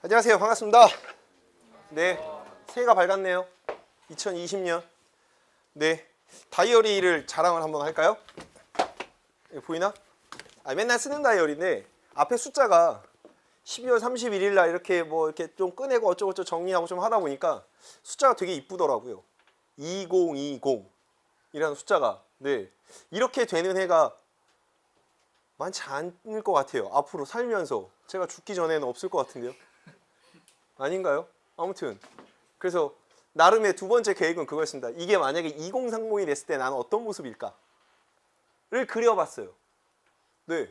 안녕하세요. 반갑습니다. 네, 새해가 밝았네요. 2020년. 네, 다이어리를 자랑을 한번 할까요? 이거 보이나? 맨날 쓰는 다이어리인데 앞에 숫자가 12월 31일 날 이렇게 이렇게 좀 꺼내고 어쩌고저쩌고 정리하고 좀 하다 보니까 숫자가 되게 이쁘더라고요. 2020이라는 숫자가. 네, 이렇게 되는 해가 많지 않을 것 같아요. 앞으로 살면서. 제가 죽기 전에는 없을 것 같은데요. 아닌가요? 아무튼 그래서 나름의 두 번째 계획은 그거였습니다. 이게 만약에 2030이 됐을 때 나는 어떤 모습일까를 그려봤어요. 네,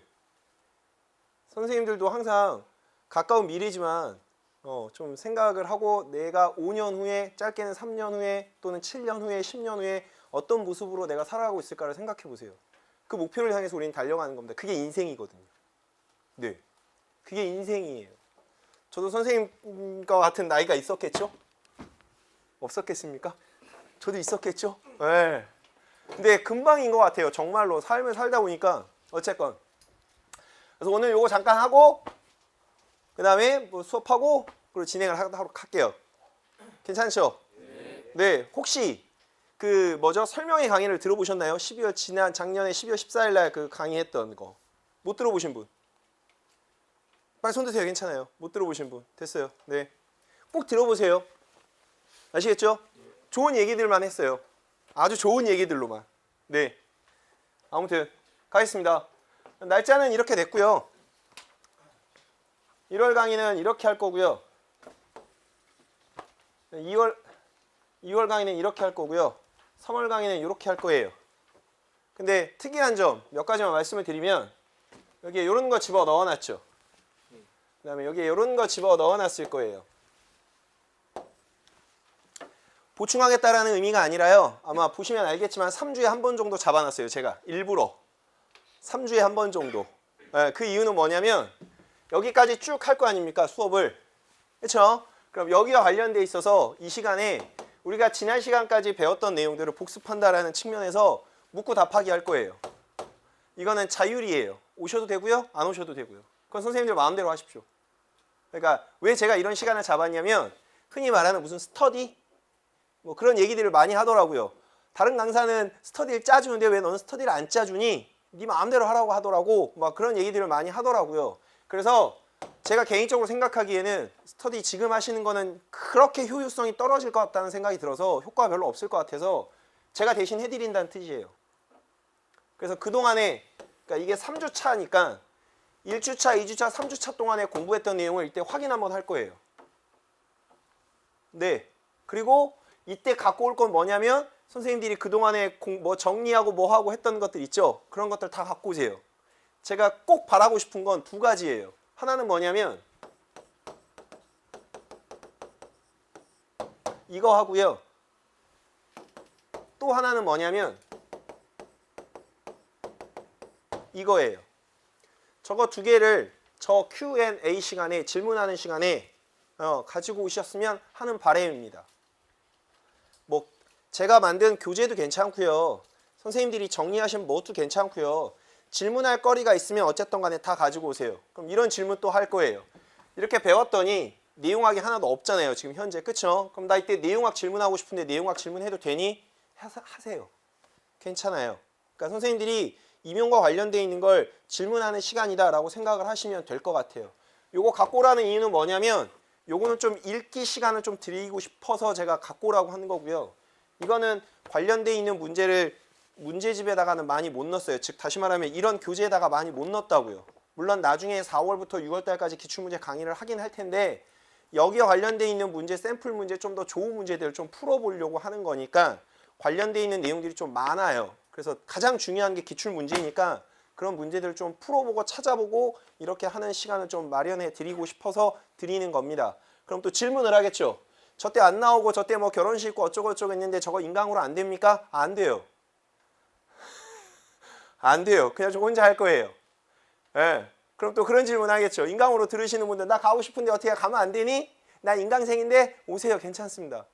선생님들도 항상 가까운 미래지만 좀 생각을 하고 내가 5년 후에, 짧게는 3년 후에 또는 7년 후에, 10년 후에 어떤 모습으로 내가 살아가고 있을까를 생각해 보세요. 그 목표를 향해서 우리는 달려가는 겁니다. 그게 인생이거든요. 네, 그게 인생이에요. 저도 선생님과 같은 나이가 있었겠죠? 없었겠습니까? 저도 있었겠죠? 네. 근데 금방인 것 같아요. 정말로 삶을 살다 보니까. 어쨌건 그래서 오늘 요거 잠깐 하고 그 다음에 수업하고 그리고 진행을 하도록 할게요. 괜찮죠? 네. 혹시 설명회 강의를 들어보셨나요? 작년에 12월 14일 날 그 강의했던 거 못 들어보신 분? 빨리 손 드세요. 괜찮아요. 못 들어보신 분. 됐어요. 네, 꼭 들어보세요. 아시겠죠? 좋은 얘기들만 했어요. 아주 좋은 얘기들로만. 네, 아무튼 가겠습니다. 날짜는 이렇게 됐고요. 1월 강의는 이렇게 할 거고요. 2월 강의는 이렇게 할 거고요. 3월 강의는 이렇게 할 거예요. 근데 특이한 점 몇 가지만 말씀을 드리면 여기에 이런 거 집어 넣어놨죠. 그 다음에 여기에 이런 거 집어 넣어놨을 거예요. 보충하겠다라는 의미가 아니라요. 아마 보시면 알겠지만 3주에 한 번 정도 잡아놨어요. 제가 일부러 3주에 한 번 정도. 그 이유는 뭐냐면 여기까지 쭉 할 거 아닙니까? 수업을. 그렇죠? 그럼 여기와 관련돼 있어서 이 시간에 우리가 지난 시간까지 배웠던 내용들을 복습한다라는 측면에서 묻고 답하기 할 거예요. 이거는 자율이에요. 오셔도 되고요. 안 오셔도 되고요. 그건 선생님들 마음대로 하십시오. 그러니까 왜 제가 이런 시간을 잡았냐면 흔히 말하는 무슨 스터디? 그런 얘기들을 많이 하더라고요. 다른 강사는 스터디를 짜주는데 왜 너는 스터디를 안 짜주니? 네 마음대로 하라고 하더라고. 막 그런 얘기들을 많이 하더라고요. 그래서 제가 개인적으로 생각하기에는 스터디 지금 하시는 거는 그렇게 효율성이 떨어질 것 같다는 생각이 들어서 효과가 별로 없을 것 같아서 제가 대신 해드린다는 뜻이에요. 그래서 그동안에 그러니까 이게 3주 차니까 1주차, 2주차, 3주차 동안에 공부했던 내용을 이때 확인 한번 할 거예요. 네. 그리고 이때 갖고 올 건 뭐냐면 선생님들이 그동안에 정리하고 뭐하고 했던 것들 있죠? 그런 것들 다 갖고 오세요. 제가 꼭 바라고 싶은 건 두 가지예요. 하나는 뭐냐면 이거 하고요. 또 하나는 뭐냐면 이거예요. 저거 두 개를 저 Q&A 시간에 질문하는 시간에 가지고 오셨으면 하는 바람입니다. 제가 만든 교재도 괜찮고요. 선생님들이 정리하신 뭐도 괜찮고요. 질문할 거리가 있으면 어쨌든 간에 다 가지고 오세요. 그럼 이런 질문 또 할 거예요. 이렇게 배웠더니 내용학이 하나도 없잖아요. 지금 현재. 그쵸? 그럼 나 이때 내용학 질문하고 싶은데 내용학 질문해도 되니? 하세요. 괜찮아요. 그러니까 선생님들이 임용과 관련되어 있는 걸 질문하는 시간이다라고 생각을 하시면 될 것 같아요. 요거 갖고 오라는 이유는 뭐냐면 요거는 좀 읽기 시간을 좀 드리고 싶어서 제가 갖고 오라고 하는 거고요. 이거는 관련되어 있는 문제를 문제집에다가는 많이 못 넣었어요. 즉 다시 말하면 이런 교재에다가 많이 못 넣었다고요. 물론 나중에 4월부터 6월달까지 기출문제 강의를 하긴 할 텐데 여기와 관련되어 있는 문제, 샘플 문제 좀 더 좋은 문제들을 좀 풀어보려고 하는 거니까 관련되어 있는 내용들이 좀 많아요. 그래서 가장 중요한 게 기출문제니까 그런 문제들을 좀 풀어보고 찾아보고 이렇게 하는 시간을 좀 마련해 드리고 싶어서 드리는 겁니다. 그럼 또 질문을 하겠죠. 저 때 안 나오고 저 때 결혼식 있고 어쩌고저쩌고 했는데 저거 인강으로 안 됩니까? 안 돼요. 안 돼요. 그냥 저 혼자 할 거예요. 네. 그럼 또 그런 질문 하겠죠. 인강으로 들으시는 분들 나 가고 싶은데 어떻게 가면 안 되니? 나 인강생인데 오세요. 괜찮습니다.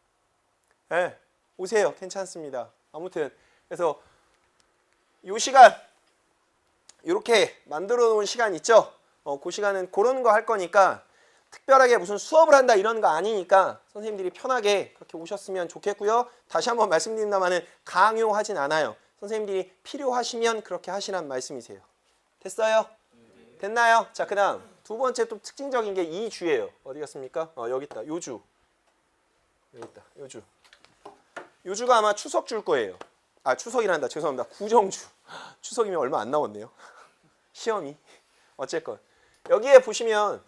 네. 오세요. 괜찮습니다. 아무튼 그래서 이 시간 이렇게 만들어 놓은 시간 있죠? 그 시간은 그런 거 할 거니까 특별하게 무슨 수업을 한다 이런 거 아니니까 선생님들이 편하게 그렇게 오셨으면 좋겠고요. 다시 한번 말씀드립니다만은 강요하진 않아요. 선생님들이 필요하시면 그렇게 하시란 말씀이세요. 됐어요? 됐나요? 자, 그 다음 두 번째 또 특징적인 게 이 주예요. 어디 갔습니까? 여기 있다. 요 주. 여기 있다. 요 주. 요 주가 아마 추석 줄 거예요. 아, 추석이란다. 죄송합니다. 구정주. 추석이면 얼마 안 남았네요. 시험이. 어쨌건 여기에 보시면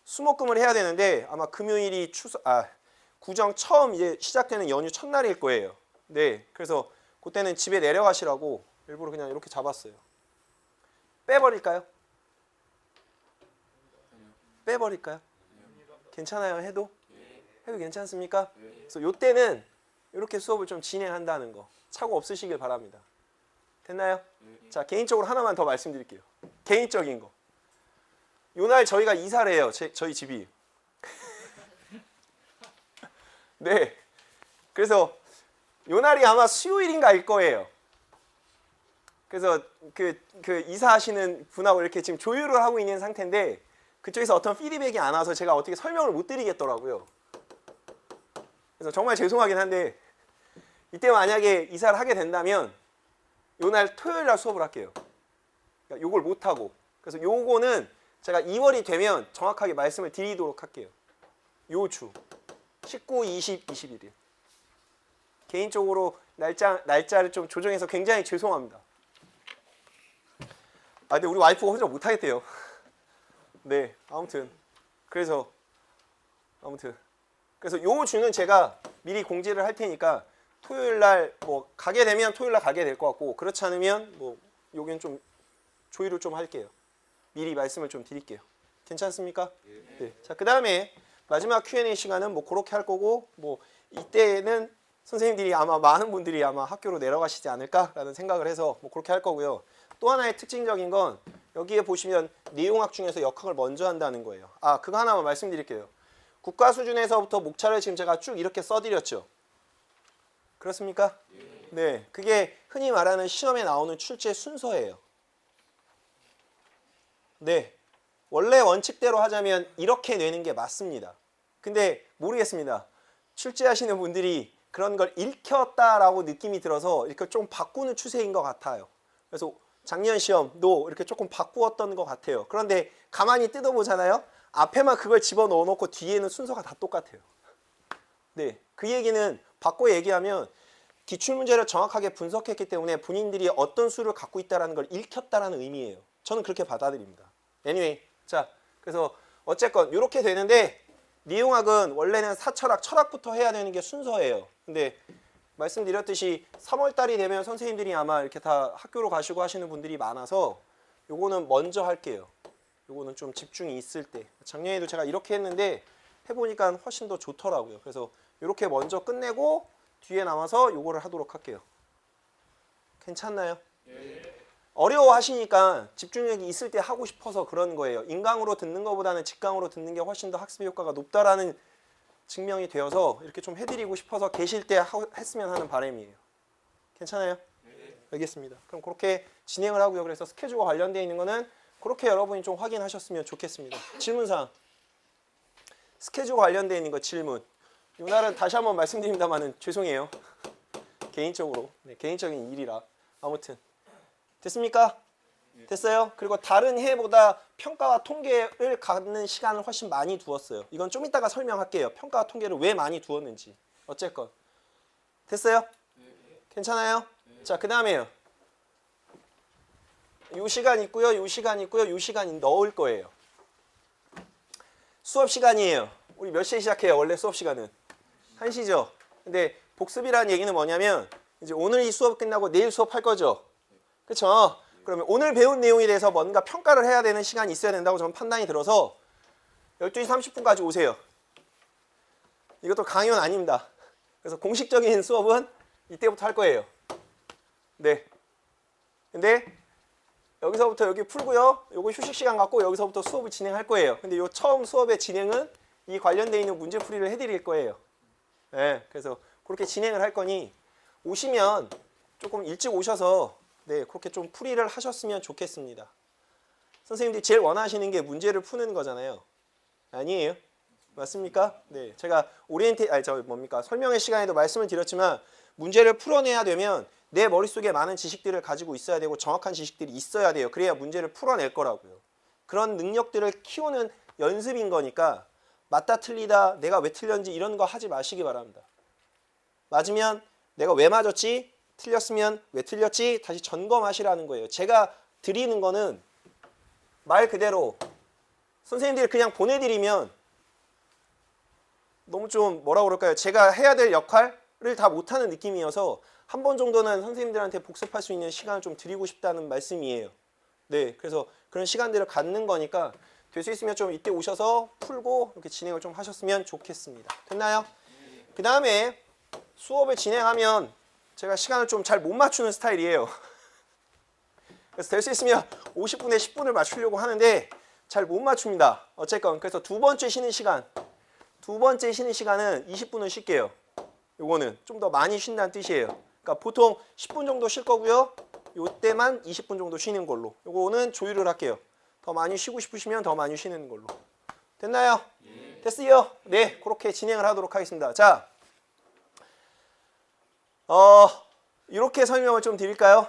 수목금을 해야 되는데 아마 금요일이 구정 처음 이제 시작되는 연휴 첫날일 거예요. 네, 그래서 그때는 집에 내려가시라고 일부러 그냥 이렇게 잡았어요. 빼버릴까요? 빼버릴까요? 괜찮아요? 해도 괜찮습니까? 그래서 요때는 이렇게 수업을 좀 진행한다는 거 착오 없으시길 바랍니다. 됐나요? 자, 개인적으로 하나만 더 말씀드릴게요. 개인적인 거. 요날 저희가 이사를 해요. 저희 집이. 네. 그래서 요날이 아마 수요일인가일 거예요. 그래서 그 이사하시는 분하고 이렇게 지금 조율을 하고 있는 상태인데 그쪽에서 어떤 피드백이 안 와서 제가 어떻게 설명을 못 드리겠더라고요. 그래서 정말 죄송하긴 한데 이때 만약에 이사를 하게 된다면 요날 토요일 날 수업을 할게요. 그러니까 요걸 못 하고. 그래서 요거는 제가 2월이 되면 정확하게 말씀을 드리도록 할게요. 요 주 19, 20, 21일. 개인적으로 날짜를 좀 조정해서 굉장히 죄송합니다. 근데 우리 와이프가 혼자 못 하겠대요. 네, 아무튼 그래서 요 주는 제가 미리 공지를 할 테니까 토요일 날 뭐 가게 되면 토요일 날 가게 될 것 같고 그렇지 않으면 뭐 여기는 좀 조율을 좀 할게요. 미리 말씀을 좀 드릴게요. 괜찮습니까? 네. 자, 그다음에 마지막 Q&A 시간은 뭐 그렇게 할 거고 뭐 이때는 선생님들이 아마 많은 분들이 아마 학교로 내려가시지 않을까라는 생각을 해서 뭐 그렇게 할 거고요. 또 하나의 특징적인 건 여기에 보시면 내용학 중에서 역학을 먼저 한다는 거예요. 그거 하나만 말씀드릴게요. 국가 수준에서부터 목차를 지금 제가 쭉 이렇게 써드렸죠. 그렇습니까? 네, 그게 흔히 말하는 시험에 나오는 출제 순서예요. 네, 원래 원칙대로 하자면 이렇게 내는 게 맞습니다. 근데 모르겠습니다. 출제하시는 분들이 그런 걸 읽혔다라고 느낌이 들어서 이렇게 좀 바꾸는 추세인 것 같아요. 그래서 작년 시험도 이렇게 조금 바꾸었던 것 같아요. 그런데 가만히 뜯어보잖아요. 앞에만 그걸 집어넣어 놓고 뒤에는 순서가 다 똑같아요. 네, 그 얘기는 바꿔 얘기하면 기출문제를 정확하게 분석했기 때문에 본인들이 어떤 수를 갖고 있다는 걸 읽혔다라는 의미예요. 저는 그렇게 받아들입니다. anyway, 자, 그래서 어쨌건 이렇게 되는데 내용학은 원래는 사철학, 철학부터 해야 되는 게 순서예요. 근데 말씀드렸듯이 3월 달이 되면 선생님들이 아마 이렇게 다 학교로 가시고 하시는 분들이 많아서 요거는 먼저 할게요. 요거는 좀 집중이 있을 때. 작년에도 제가 이렇게 했는데 해보니까 훨씬 더 좋더라고요. 그래서 이렇게 먼저 끝내고 뒤에 남아서 요거를 하도록 할게요. 괜찮나요? 어려워하시니까 집중력이 있을 때 하고 싶어서 그런 거예요. 인강으로 듣는 것보다는 직강으로 듣는 게 훨씬 더 학습 효과가 높다라는 증명이 되어서 이렇게 좀 해드리고 싶어서 계실 때 했으면 하는 바람이에요. 괜찮아요? 알겠습니다. 그럼 그렇게 진행을 하고요. 그래서 스케줄과 관련되어 있는 거는 그렇게 여러분이 좀 확인하셨으면 좋겠습니다. 질문사항. 스케줄과 관련되어 있는 거 질문. 이날은 다시 한번 말씀드립니다만은 죄송해요. 개인적으로. 네, 개인적인 일이라. 아무튼. 됐습니까? 됐어요? 그리고 다른 해보다 평가와 통계를 갖는 시간을 훨씬 많이 두었어요. 이건 좀 이따가 설명할게요. 평가와 통계를 왜 많이 두었는지. 어쨌건. 됐어요? 괜찮아요? 자, 그 다음에요. 요 시간 있고요. 요 시간 있고요. 요 시간 넣을 거예요. 수업 시간이에요. 우리 몇 시에 시작해요? 원래 수업 시간은 1시죠. 근데 복습이라는 얘기는 뭐냐면 이제 오늘 이 수업 끝나고 내일 수업할 거죠. 그렇죠? 그러면 오늘 배운 내용에 대해서 뭔가 평가를 해야 되는 시간이 있어야 된다고 저는 판단이 들어서 12시 30분까지 오세요. 이것도 강요는 아닙니다. 그래서 공식적인 수업은 이때부터 할 거예요. 네. 근데 여기서부터 여기 풀고요. 요거 휴식 시간 갖고 여기서부터 수업을 진행할 거예요. 근데 요 처음 수업의 진행은 이 관련되어 있는 문제풀이를 해드릴 거예요. 네. 그래서 그렇게 진행을 할 거니 오시면 조금 일찍 오셔서 네, 그렇게 좀 풀이를 하셨으면 좋겠습니다. 선생님들이 제일 원하시는 게 문제를 푸는 거잖아요. 아니에요? 맞습니까? 네, 제가 설명의 시간에도 말씀을 드렸지만 문제를 풀어내야 되면 내 머릿속에 많은 지식들을 가지고 있어야 되고 정확한 지식들이 있어야 돼요. 그래야 문제를 풀어낼 거라고요. 그런 능력들을 키우는 연습인 거니까 맞다 틀리다 내가 왜 틀렸는지 이런 거 하지 마시기 바랍니다. 맞으면 내가 왜 맞았지? 틀렸으면 왜 틀렸지? 다시 점검하시라는 거예요. 제가 드리는 거는 말 그대로 선생님들이 그냥 보내드리면 너무 좀 뭐라 그럴까요? 제가 해야 될 역할을 다 못하는 느낌이어서 한 번 정도는 선생님들한테 복습할 수 있는 시간을 좀 드리고 싶다는 말씀이에요. 네, 그래서 그런 시간들을 갖는 거니까 될 수 있으면 좀 이때 오셔서 풀고 이렇게 진행을 좀 하셨으면 좋겠습니다. 됐나요? 그 다음에 수업을 진행하면 제가 시간을 좀 잘 못 맞추는 스타일이에요. 그래서 될 수 있으면 50분에 10분을 맞추려고 하는데 잘 못 맞춥니다. 어쨌건 그래서 두 번째 쉬는 시간은 20분을 쉴게요. 요거는 좀 더 많이 쉰다는 뜻이에요. 그러니까 보통 10분 정도 쉴 거고요. 요때만 20분 정도 쉬는 걸로. 요거는 조율을 할게요. 더 많이 쉬고 싶으시면 더 많이 쉬는 걸로. 됐나요? 예. 됐어요? 네, 그렇게 진행을 하도록 하겠습니다. 자, 이렇게 설명을 좀 드릴까요?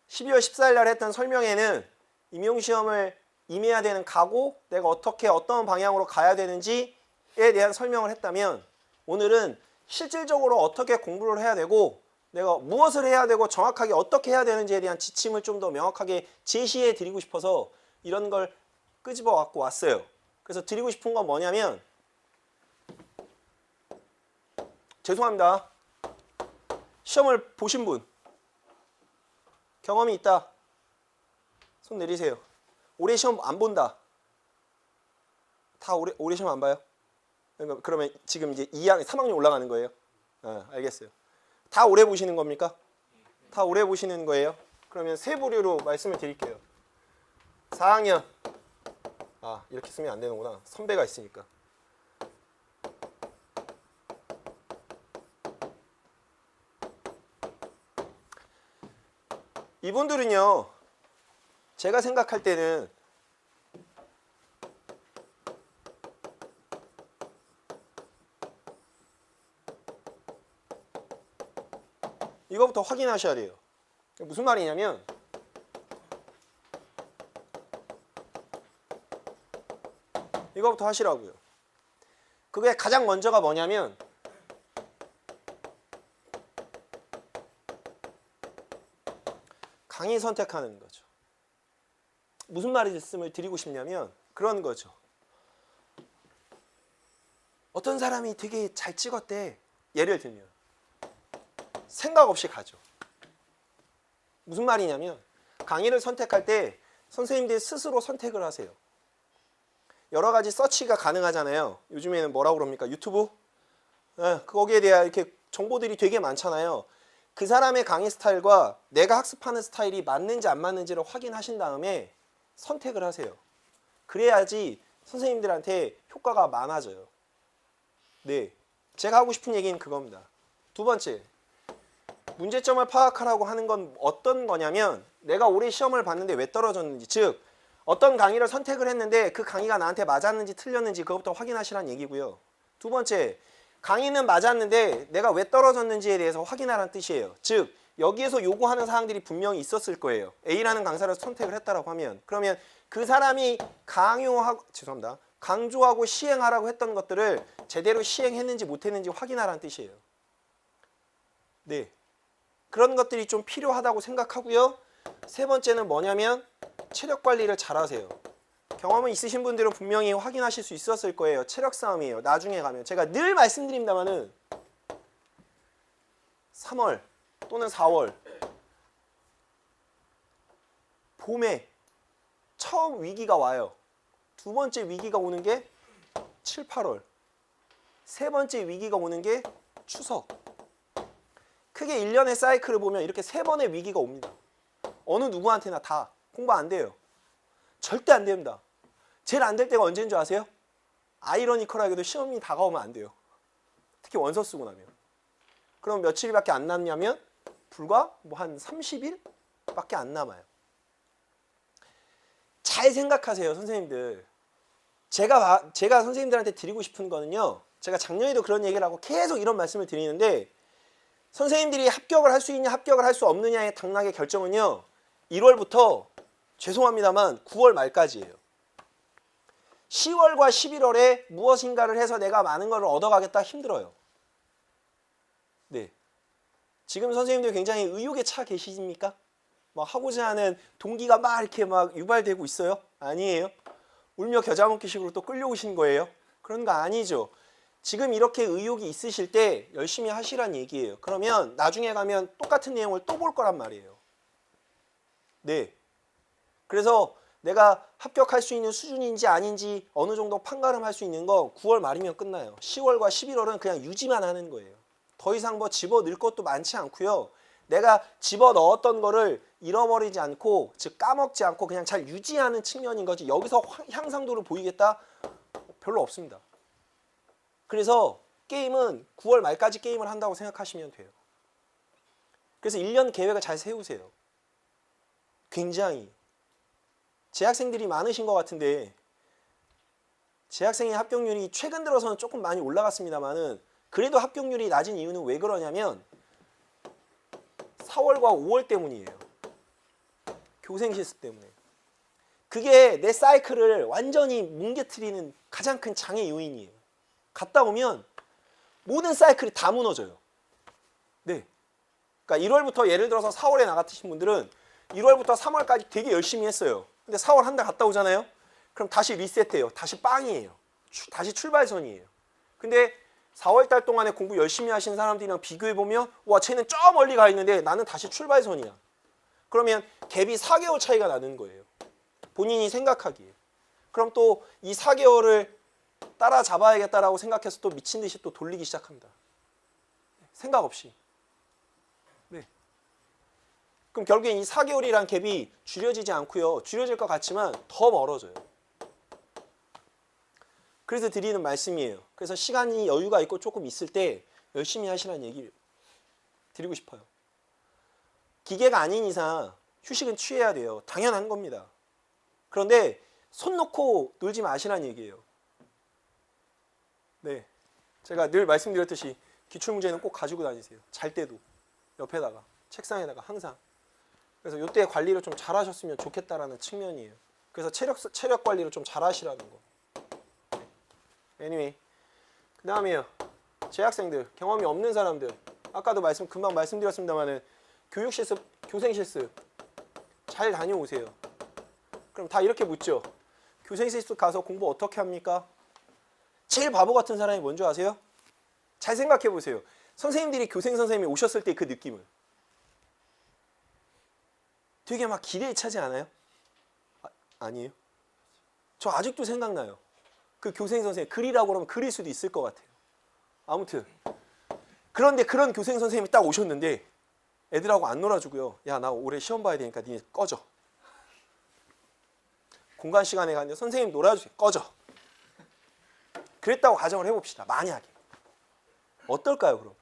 12월 14일 날 했던 설명에는 임용시험을 임해야 되는 각오, 내가 어떻게 어떤 방향으로 가야 되는지에 대한 설명을 했다면 오늘은 실질적으로 어떻게 공부를 해야 되고 내가 무엇을 해야 되고 정확하게 어떻게 해야 되는지에 대한 지침을 좀 더 명확하게 제시해 드리고 싶어서 이런 걸 끄집어 갖고 왔어요. 그래서 드리고 싶은 건 뭐냐면 죄송합니다. 시험을 보신 분 경험이 있다. 손 내리세요. 올해 시험 안 본다. 다 올해 시험 안 봐요? 그러면 지금 이제 2학년, 3학년 올라가는 거예요? 알겠어요. 다 올해 보시는 겁니까? 다 올해 보시는 거예요? 그러면 세 부류로 말씀을 드릴게요. 4학년. 이렇게 쓰면 안 되는구나. 선배가 있으니까. 이분들은요. 제가 생각할 때는 이거부터 확인하셔야 돼요. 무슨 말이냐면 이거부터 하시라고요. 그게 가장 먼저가 뭐냐면 강의 선택하는 거죠. 무슨 말씀을 드리고 싶냐면 그런 거죠. 어떤 사람이 되게 잘 찍었대. 예를 들면 생각 없이 가죠. 무슨 말이냐면 강의를 선택할 때 선생님들이 스스로 선택을 하세요. 여러 가지 서치가 가능하잖아요. 요즘에는 뭐라고 그럽니까? 유튜브? 거기에 대한 이렇게 정보들이 되게 많잖아요. 그 사람의 강의 스타일과 내가 학습하는 스타일이 맞는지 안 맞는지를 확인하신 다음에 선택을 하세요. 그래야지 선생님들한테 효과가 많아져요. 네, 제가 하고 싶은 얘기는 그겁니다. 두 번째, 문제점을 파악하라고 하는 건 어떤 거냐면 내가 올해 시험을 봤는데 왜 떨어졌는지, 즉 어떤 강의를 선택을 했는데 그 강의가 나한테 맞았는지 틀렸는지 그것부터 확인하시라는 얘기고요. 두 번째, 강의는 맞았는데 내가 왜 떨어졌는지에 대해서 확인하라는 뜻이에요. 즉 여기에서 요구하는 사항들이 분명히 있었을 거예요. A라는 강사를 선택을 했다라고 하면 그러면 그 사람이 강조하고 시행하라고 했던 것들을 제대로 시행했는지 못했는지 확인하라는 뜻이에요. 네, 그런 것들이 좀 필요하다고 생각하고요. 세 번째는 뭐냐면 체력 관리를 잘 하세요. 경험은 있으신 분들은 분명히 확인하실 수 있었을 거예요. 체력 싸움이에요. 나중에 가면 제가 늘 말씀드립니다만은 3월 또는 4월 봄에 처음 위기가 와요. 두 번째 위기가 오는 게 7, 8월. 세 번째 위기가 오는 게 추석. 크게 1년의 사이클을 보면 이렇게 세 번의 위기가 옵니다. 어느 누구한테나 다 공부 안 돼요. 절대 안 됩니다. 제일 안 될 때가 언제인 줄 아세요? 아이러니컬하게도 시험이 다가오면 안 돼요. 특히 원서 쓰고 나면. 그럼 며칠밖에 안 남냐면 불과 한 30일밖에 안 남아요. 잘 생각하세요, 선생님들. 제가 선생님들한테 드리고 싶은 거는요. 제가 작년에도 그런 얘기를 하고 계속 이런 말씀을 드리는데 선생님들이 합격을 할 수 있냐 합격을 할 수 없느냐의 당락의 결정은요. 1월부터 죄송합니다만 9월 말까지예요. 10월과 11월에 무엇인가를 해서 내가 많은 걸 얻어가겠다 힘들어요. 네. 지금 선생님들 굉장히 의욕에 차 계십니까? 막 하고자 하는 동기가 막 이렇게 막 유발되고 있어요? 아니에요. 울며 겨자 먹기식으로 또 끌려오신 거예요? 그런 거 아니죠. 지금 이렇게 의욕이 있으실 때 열심히 하시란 얘기예요. 그러면 나중에 가면 똑같은 내용을 또 볼 거란 말이에요. 네. 그래서 내가 합격할 수 있는 수준인지 아닌지 어느 정도 판가름할 수 있는 거 9월 말이면 끝나요. 10월과 11월은 그냥 유지만 하는 거예요. 더 이상 뭐 집어넣을 것도 많지 않고요. 내가 집어넣었던 거를 잃어버리지 않고 즉 까먹지 않고 그냥 잘 유지하는 측면인 거지 여기서 향상도를 보이겠다? 별로 없습니다. 그래서 게임은 9월 말까지 게임을 한다고 생각하시면 돼요. 그래서 1년 계획을 잘 세우세요. 굉장히 재학생들이 많으신 것 같은데 재학생의 합격률이 최근 들어서는 조금 많이 올라갔습니다만은 그래도 합격률이 낮은 이유는 왜 그러냐면 4월과 5월 때문이에요. 교생 실습 때문에. 그게 내 사이클을 완전히 뭉개뜨리는 가장 큰 장애 요인이에요. 갔다 오면 모든 사이클이 다 무너져요. 네. 그러니까 1월부터 예를 들어서 4월에 나가신 분들은 1월부터 3월까지 되게 열심히 했어요. 근데 4월 한 달 갔다 오잖아요. 그럼 다시 리셋해요. 다시 빵이에요. 다시 출발선이에요. 근데 4월 달 동안에 공부 열심히 하신 사람들이랑 비교해보면 와 쟤는 저 멀리 가 있는데 나는 다시 출발선이야. 그러면 갭이 4개월 차이가 나는 거예요. 본인이 생각하기에. 그럼 또 이 4개월을 따라잡아야겠다라고 생각해서 또 미친 듯이 또 돌리기 시작합니다. 생각 없이. 네. 그럼 결국엔 이 4개월이란 갭이 줄여지지 않고요. 줄여질 것 같지만 더 멀어져요. 그래서 드리는 말씀이에요. 그래서 시간이 여유가 있고 조금 있을 때 열심히 하시라는 얘기를 드리고 싶어요. 기계가 아닌 이상 휴식은 취해야 돼요. 당연한 겁니다. 그런데 손 놓고 놀지 마시라는 얘기예요. 네, 제가 늘 말씀드렸듯이 기출문제는 꼭 가지고 다니세요. 잘 때도 옆에다가 책상에다가 항상. 그래서 이때 관리를 좀 잘하셨으면 좋겠다라는 측면이에요. 그래서 체력 관리를 좀 잘하시라는 거. anyway, 그 다음에요. 재학생들, 경험이 없는 사람들. 아까도 금방 말씀드렸습니다만은 교육 실습, 교생 실습 잘 다녀오세요. 그럼 다 이렇게 묻죠. 교생 실습 가서 공부 어떻게 합니까? 제일 바보 같은 사람이 뭔지 아세요? 잘 생각해 보세요. 선생님들이 교생 선생님이 오셨을 때 그 느낌을. 되게 막 기대에 차지 않아요? 아니에요? 저 아직도 생각나요. 그 교생 선생님 그리라고 그러면 그릴 수도 있을 것 같아요. 아무튼 그런데 그런 교생 선생님이 딱 오셨는데 애들하고 안 놀아주고요. 야, 나 올해 시험 봐야 되니까 니네 꺼져. 공간 시간에 갔는데 선생님 놀아주세요. 꺼져. 그랬다고 가정을 해봅시다. 만약에. 어떨까요, 그럼?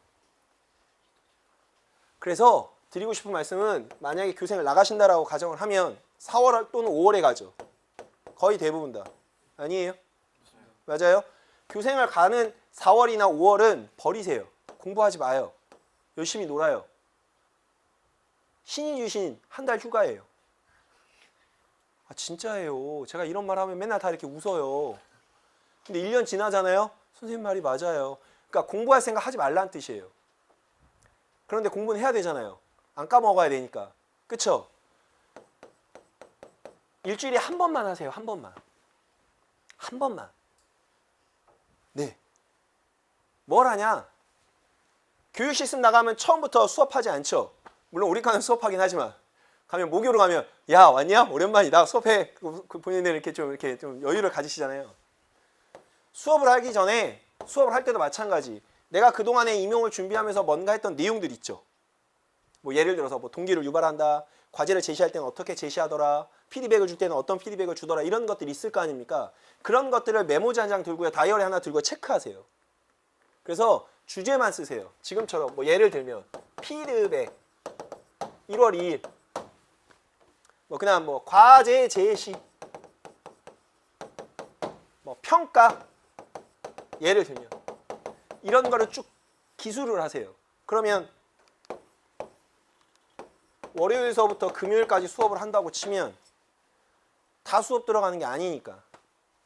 그래서 드리고 싶은 말씀은 만약에 교생을 나가신다라고 가정을 하면 4월 또는 5월에 가죠. 거의 대부분 다. 아니에요? 맞아요? 교생을 가는 4월이나 5월은 버리세요. 공부하지 마요. 열심히 놀아요. 신이 주신 한 달 휴가예요. 아, 진짜예요. 제가 이런 말 하면 맨날 다 이렇게 웃어요. 근데 1년 지나잖아요. 선생님 말이 맞아요. 그러니까 공부할 생각 하지 말라는 뜻이에요. 그런데 공부는 해야 되잖아요. 안 까먹어야 되니까. 그쵸? 일주일에 한 번만 하세요. 한 번만. 한 번만. 네. 뭘 하냐? 교육 시스템 나가면 처음부터 수업하지 않죠. 물론 우리 과는 수업하긴 하지만 가면 모교로 가면 야, 왔냐? 오랜만이다. 수업해. 그 본인들 이렇게 좀 여유를 가지시잖아요. 수업을 하기 전에 수업을 할 때도 마찬가지. 내가 그동안에 임용을 준비하면서 뭔가 했던 내용들 있죠. 뭐 예를 들어서 뭐 동기를 유발한다. 과제를 제시할 때는 어떻게 제시하더라. 피드백을 줄 때는 어떤 피드백을 주더라. 이런 것들이 있을 거 아닙니까? 그런 것들을 메모지 한 장 들고요. 다이어리 하나 들고 체크하세요. 그래서 주제만 쓰세요. 지금처럼 뭐 예를 들면 피드백 1월 2일 뭐 그냥 뭐 과제 제시 뭐 평가. 예를 들면 이런 거를 쭉 기술을 하세요. 그러면 월요일서부터 금요일까지 수업을 한다고 치면 다 수업 들어가는 게 아니니까.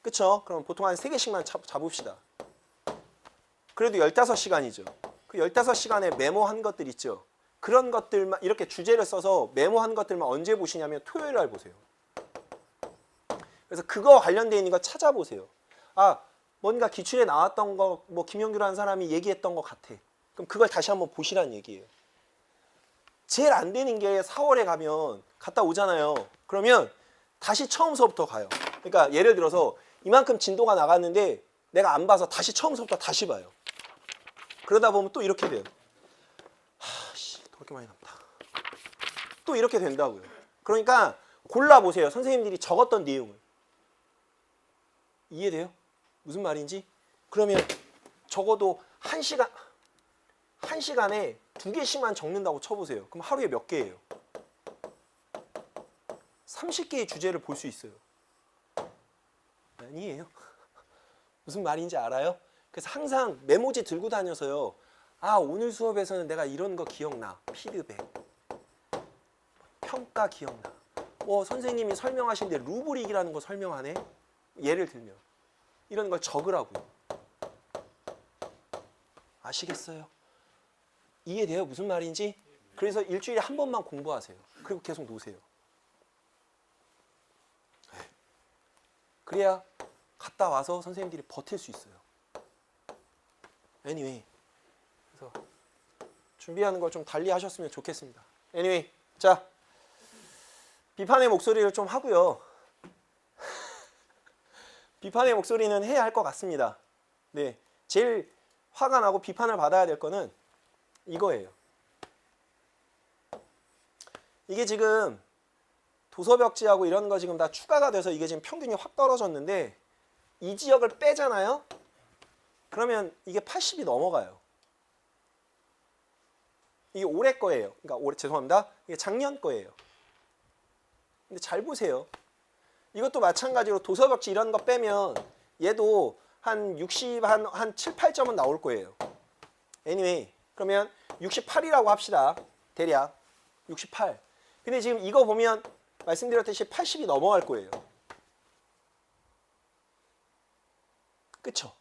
그쵸? 그럼 보통 한 3개씩만 잡읍시다. 그래도 15시간이죠. 그 15시간에 메모한 것들 있죠. 그런 것들만 이렇게 주제를 써서 메모한 것들만 언제 보시냐면 토요일 날 보세요. 그래서 그거 관련되어 있는 거 찾아보세요. 아, 뭔가 기출에 나왔던 거, 뭐 김영규라는 사람이 얘기했던 것 같아. 그럼 그걸 다시 한번 보시라는 얘기예요. 제일 안 되는 게 4월에 가면 갔다 오잖아요. 그러면 다시 처음서부터 가요. 그러니까 예를 들어서 이만큼 진도가 나갔는데 내가 안 봐서 다시 처음서부터 다시 봐요. 그러다 보면 또 이렇게 돼요. 하씨, 그렇게 많이 남다. 또 이렇게 된다고요. 그러니까 골라보세요. 선생님들이 적었던 내용을. 이해돼요? 무슨 말인지? 그러면 적어도 1시간에 2개씩만 적는다고 쳐보세요. 그럼 하루에 몇 개예요? 30개의 주제를 볼 수 있어요. 아니에요. 무슨 말인지 알아요? 그래서 항상 메모지 들고 다녀서요. 아, 오늘 수업에서는 내가 이런 거 기억나. 피드백. 평가 기억나. 선생님이 설명하신데 루브릭이라는 거 설명하네. 예를 들면 이런 걸 적으라고요. 아시겠어요? 이해돼요? 무슨 말인지? 그래서 일주일에 한 번만 공부하세요. 그리고 계속 놓으세요. 그래야 갔다 와서 선생님들이 버틸 수 있어요. anyway, 그래서 준비하는 걸 좀 달리 하셨으면 좋겠습니다. anyway, 자, 비판의 목소리를 좀 하고요. 비판의 목소리는 해야 할 것 같습니다. 네, 제일 화가 나고 비판을 받아야 될 거는 이거예요. 이게 지금 도서벽지하고 이런 거 지금 다 추가가 돼서 이게 지금 평균이 확 떨어졌는데 이 지역을 빼잖아요. 그러면 이게 80이 넘어가요. 이게 올해 거예요. 그러니까 죄송합니다. 이게 작년 거예요. 근데 잘 보세요. 이것도 마찬가지로 도서벽지 이런 거 빼면 얘도 한 60, 한 7, 8점은 나올 거예요. anyway, 그러면 68이라고 합시다. 대략 68. 근데 지금 이거 보면 말씀드렸듯이 80이 넘어갈 거예요. 그쵸?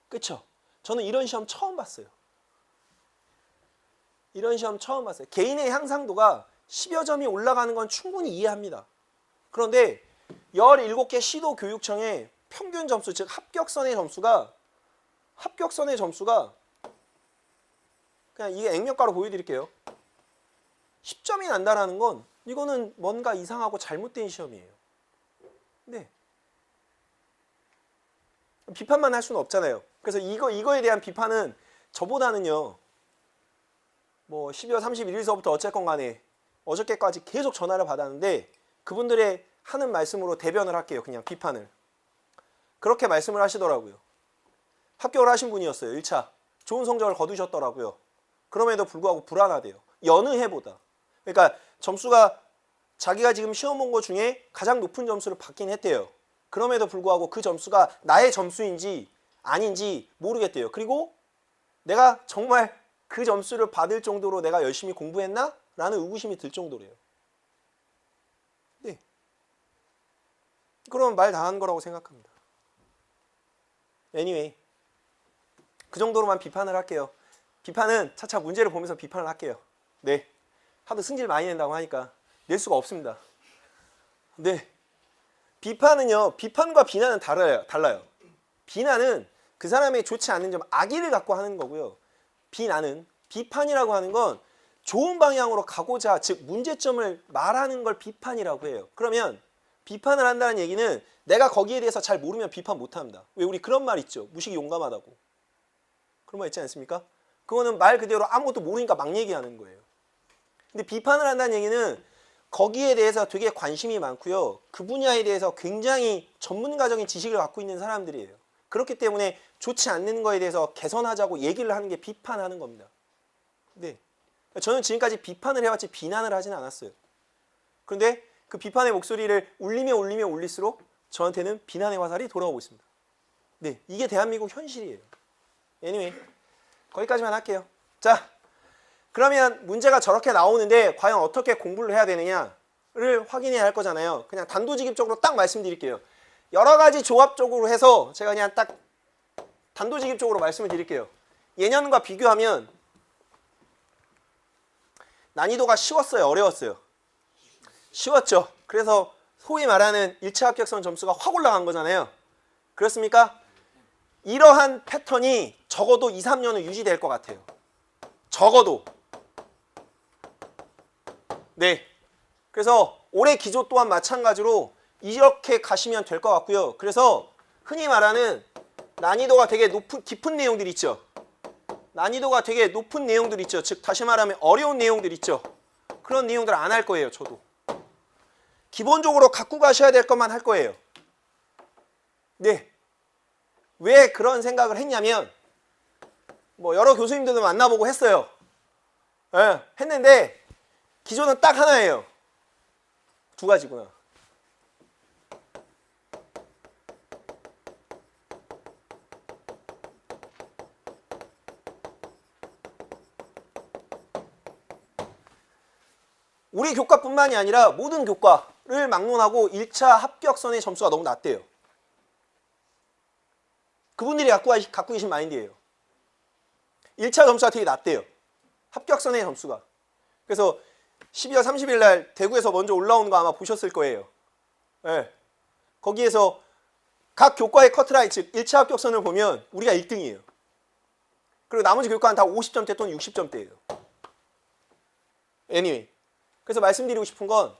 그쵸? 저는 이런 시험 처음 봤어요. 이런 시험 처음 봤어요. 개인의 향상도가 10여 점이 올라가는 건 충분히 이해합니다. 그런데 17개 시도 교육청의 평균 점수, 즉 합격선의 점수가 그냥 이게 액면가로 보여드릴게요. 10점이 난다라는 건 이거는 뭔가 이상하고 잘못된 시험이에요. 네. 비판만 할 수는 없잖아요. 그래서 이거에 대한 비판은 저보다는요. 뭐 12월 31일서부터 어쨌건 간에 어저께까지 계속 전화를 받았는데 그분들의 하는 말씀으로 대변을 할게요. 그냥 비판을. 그렇게 말씀을 하시더라고요. 합격을 하신 분이었어요. 1차. 좋은 성적을 거두셨더라고요. 그럼에도 불구하고 불안하대요. 여느 해보다. 그러니까 점수가 자기가 지금 시험 본 거 중에 가장 높은 점수를 받긴 했대요. 그럼에도 불구하고 그 점수가 나의 점수인지 아닌지 모르겠대요. 그리고 내가 정말 그 점수를 받을 정도로 내가 열심히 공부했나? 라는 의구심이 들 정도래요. 네. 그러면 말 다 한 거라고 생각합니다. anyway, 그 정도로만 비판을 할게요. 비판은 차차 문제를 보면서 비판을 할게요. 네. 하도 승질 많이 낸다고 하니까 낼 수가 없습니다. 네. 비판은요, 비판과 비난은 달라요. 비난은 그 사람의 좋지 않은 점, 악의를 갖고 하는 거고요. 비판이라고 하는 건 좋은 방향으로 가고자, 즉 문제점을 말하는 걸 비판이라고 해요. 그러면 비판을 한다는 얘기는 내가 거기에 대해서 잘 모르면 비판 못합니다. 왜 우리 그런 말 있죠. 무식이 용감하다고. 그런 말 있지 않습니까? 그거는 말 그대로 아무것도 모르니까 막 얘기하는 거예요. 근데 비판을 한다는 얘기는 거기에 대해서 되게 관심이 많고요. 그 분야에 대해서 굉장히 전문가적인 지식을 갖고 있는 사람들이에요. 그렇기 때문에 좋지 않는 거에 대해서 개선하자고 얘기를 하는 게 비판하는 겁니다. 네. 저는 지금까지 비판을 해왔지 비난을 하진 않았어요. 그런데 그 비판의 목소리를 울리면 울릴수록 저한테는 비난의 화살이 돌아오고 있습니다. 네, 이게 대한민국 현실이에요. anyway, 거기까지만 할게요. 자, 그러면 문제가 저렇게 나오는데 과연 어떻게 공부를 해야 되느냐를 확인해야 할 거잖아요. 그냥 단도직입적으로 딱 말씀드릴게요. 여러 가지 조합적으로 해서 제가 그냥 딱 단도직입적으로 말씀을 드릴게요. 예년과 비교하면 난이도가 쉬웠어요? 어려웠어요? 쉬웠죠. 그래서 소위 말하는 1차 합격선 점수가 확 올라간 거잖아요. 그렇습니까? 이러한 패턴이 적어도 2, 3년은 유지될 것 같아요. 적어도. 네. 그래서 올해 기조 또한 마찬가지로 이렇게 가시면 될 것 같고요. 그래서 흔히 말하는 난이도가 되게 깊은 내용들 있죠. 난이도가 되게 높은 내용들 있죠. 즉 다시 말하면 어려운 내용들 있죠. 그런 내용들 안 할 거예요. 저도. 기본적으로 갖고 가셔야 될 것만 할 거예요. 네. 왜 그런 생각을 했냐면 뭐 여러 교수님들도 만나보고 했어요. 네, 했는데 기조는 딱 하나예요. 두 가지구나. 우리 교과뿐만이 아니라 모든 교과를 막론하고 1차 합격선의 점수가 너무 낮대요. 그분들이 갖고 계신 마인드예요. 1차 점수가 되게 낮대요. 합격선의 점수가. 그래서 12월 30일 날 대구에서 먼저 올라오는 거 아마 보셨을 거예요. 네. 거기에서 각 교과의 커트라인, 즉 1차 합격선을 보면 우리가 1등이에요. 그리고 나머지 교과는 다 50점대 또는 60점대예요. anyway. 그래서 말씀드리고 싶은 건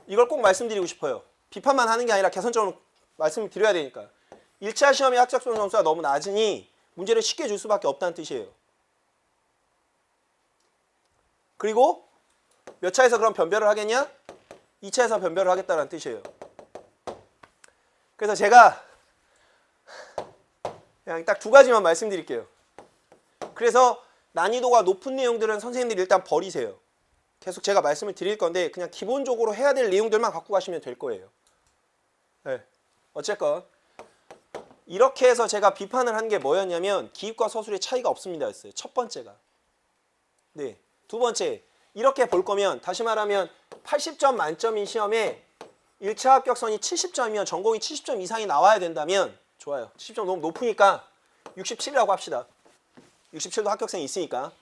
이걸 꼭 말씀드리고 싶어요. 비판만 하는 게 아니라 개선점을 말씀을 드려야 되니까. 1차 시험의 합격선 점수가 너무 낮으니 문제를 쉽게 줄 수밖에 없다는 뜻이에요. 그리고 몇 차에서 그럼 변별을 하겠냐? 2차에서 변별을 하겠다는 뜻이에요. 그래서 제가 그냥 딱 두 가지만 말씀드릴게요. 그래서 난이도가 높은 내용들은 선생님들이 일단 버리세요. 계속 제가 말씀을 드릴 건데 그냥 기본적으로 해야 될 내용들만 갖고 가시면 될 거예요. 네. 어쨌건 이렇게 해서 제가 비판을 한 게 뭐였냐면 기입과 서술의 차이가 없습니다 였어요. 첫 번째가. 네. 두 번째, 이렇게 볼 거면 다시 말하면 80점 만점인 시험에 1차 합격선이 70점이면 전공이 70점 이상이 나와야 된다면 좋아요. 70점 너무 높으니까 67이라고 합시다. 67도 합격생이 있으니까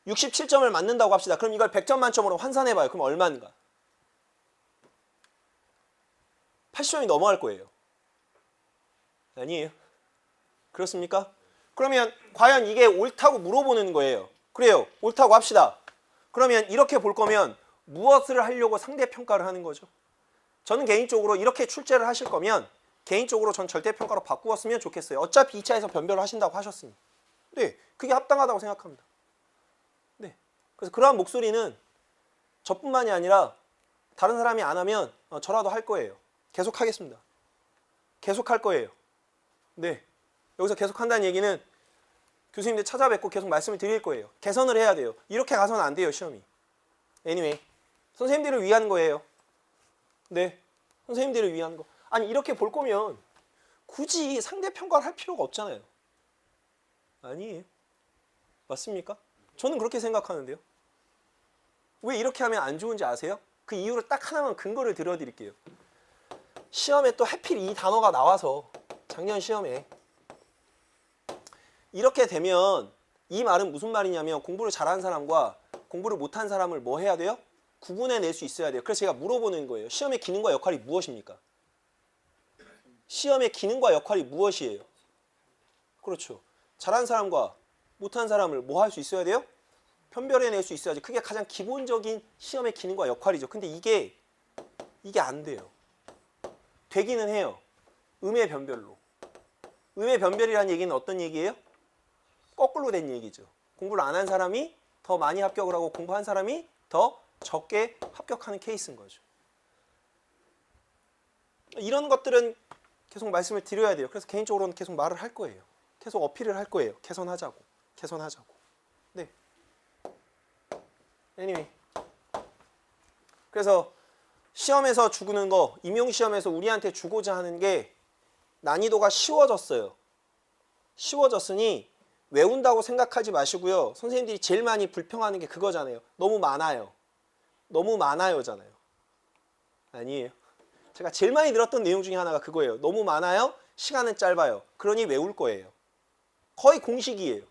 67점을 맞는다고 합시다. 그럼 이걸 100점 만점으로 환산해봐요. 그럼 얼마인가? 80점이 넘어갈 거예요. 아니에요. 그렇습니까? 그러면 과연 이게 옳다고 물어보는 거예요. 그래요. 옳다고 합시다. 그러면 이렇게 볼 거면 무엇을 하려고 상대평가를 하는 거죠? 저는 개인적으로 이렇게 출제를 하실 거면 개인적으로 전 절대평가로 바꾸었으면 좋겠어요. 어차피 2차에서 변별을 하신다고 하셨으니. 네, 그게 합당하다고 생각합니다. 네, 그래서 그러한 목소리는 저뿐만이 아니라 다른 사람이 안 하면 저라도 할 거예요. 계속 하겠습니다. 계속 할 거예요. 네, 여기서 계속 한다는 얘기는 교수님들 찾아뵙고 계속 말씀을 드릴 거예요. 개선을 해야 돼요. 이렇게 가서는 안 돼요, 시험이. anyway, 선생님들을 위한 거예요. 네, 선생님들을 위한 거. 아니 이렇게 볼 거면 굳이 상대평가를 할 필요가 없잖아요. 아니에요. 맞습니까? 저는 그렇게 생각하는데요. 왜 이렇게 하면 안 좋은지 아세요? 그 이유를 딱 하나만 근거를 들어드릴게요. 시험에 또 하필 이 단어가 나와서 작년 시험에 이렇게 되면 이 말은 무슨 말이냐면 공부를 잘하는 사람과 공부를 못한 사람을 뭐 해야 돼요? 구분해낼 수 있어야 돼요. 그래서 제가 물어보는 거예요. 시험의 기능과 역할이 무엇입니까? 시험의 기능과 역할이 무엇이에요? 그렇죠. 잘하는 사람과 못한 사람을 뭐 할 수 있어야 돼요? 편별해낼 수 있어야지. 그게 가장 기본적인 시험의 기능과 역할이죠. 근데 이게 안 돼요. 되기는 해요. 음의 변별로. 음의 변별이라는 얘기는 어떤 얘기예요? 거꾸로 된 얘기죠. 공부를 안 한 사람이 더 많이 합격을 하고 공부한 사람이 더 적게 합격하는 케이스인 거죠. 이런 것들은 계속 말씀을 드려야 돼요. 그래서 개인적으로는 계속 말을 할 거예요. 계속 어필을 할 거예요. 개선하자고. 개선하자고. 네. anyway. 그래서 시험에서 주는 거, 임용시험에서 우리한테 주고자 하는 게 난이도가 쉬워졌어요. 쉬워졌으니 외운다고 생각하지 마시고요. 선생님들이 제일 많이 불평하는 게 그거잖아요. 너무 많아요. 너무 많아요잖아요. 아니에요. 제가 제일 많이 들었던 내용 중에 하나가 그거예요. 너무 많아요. 시간은 짧아요. 그러니 외울 거예요. 거의 공식이에요.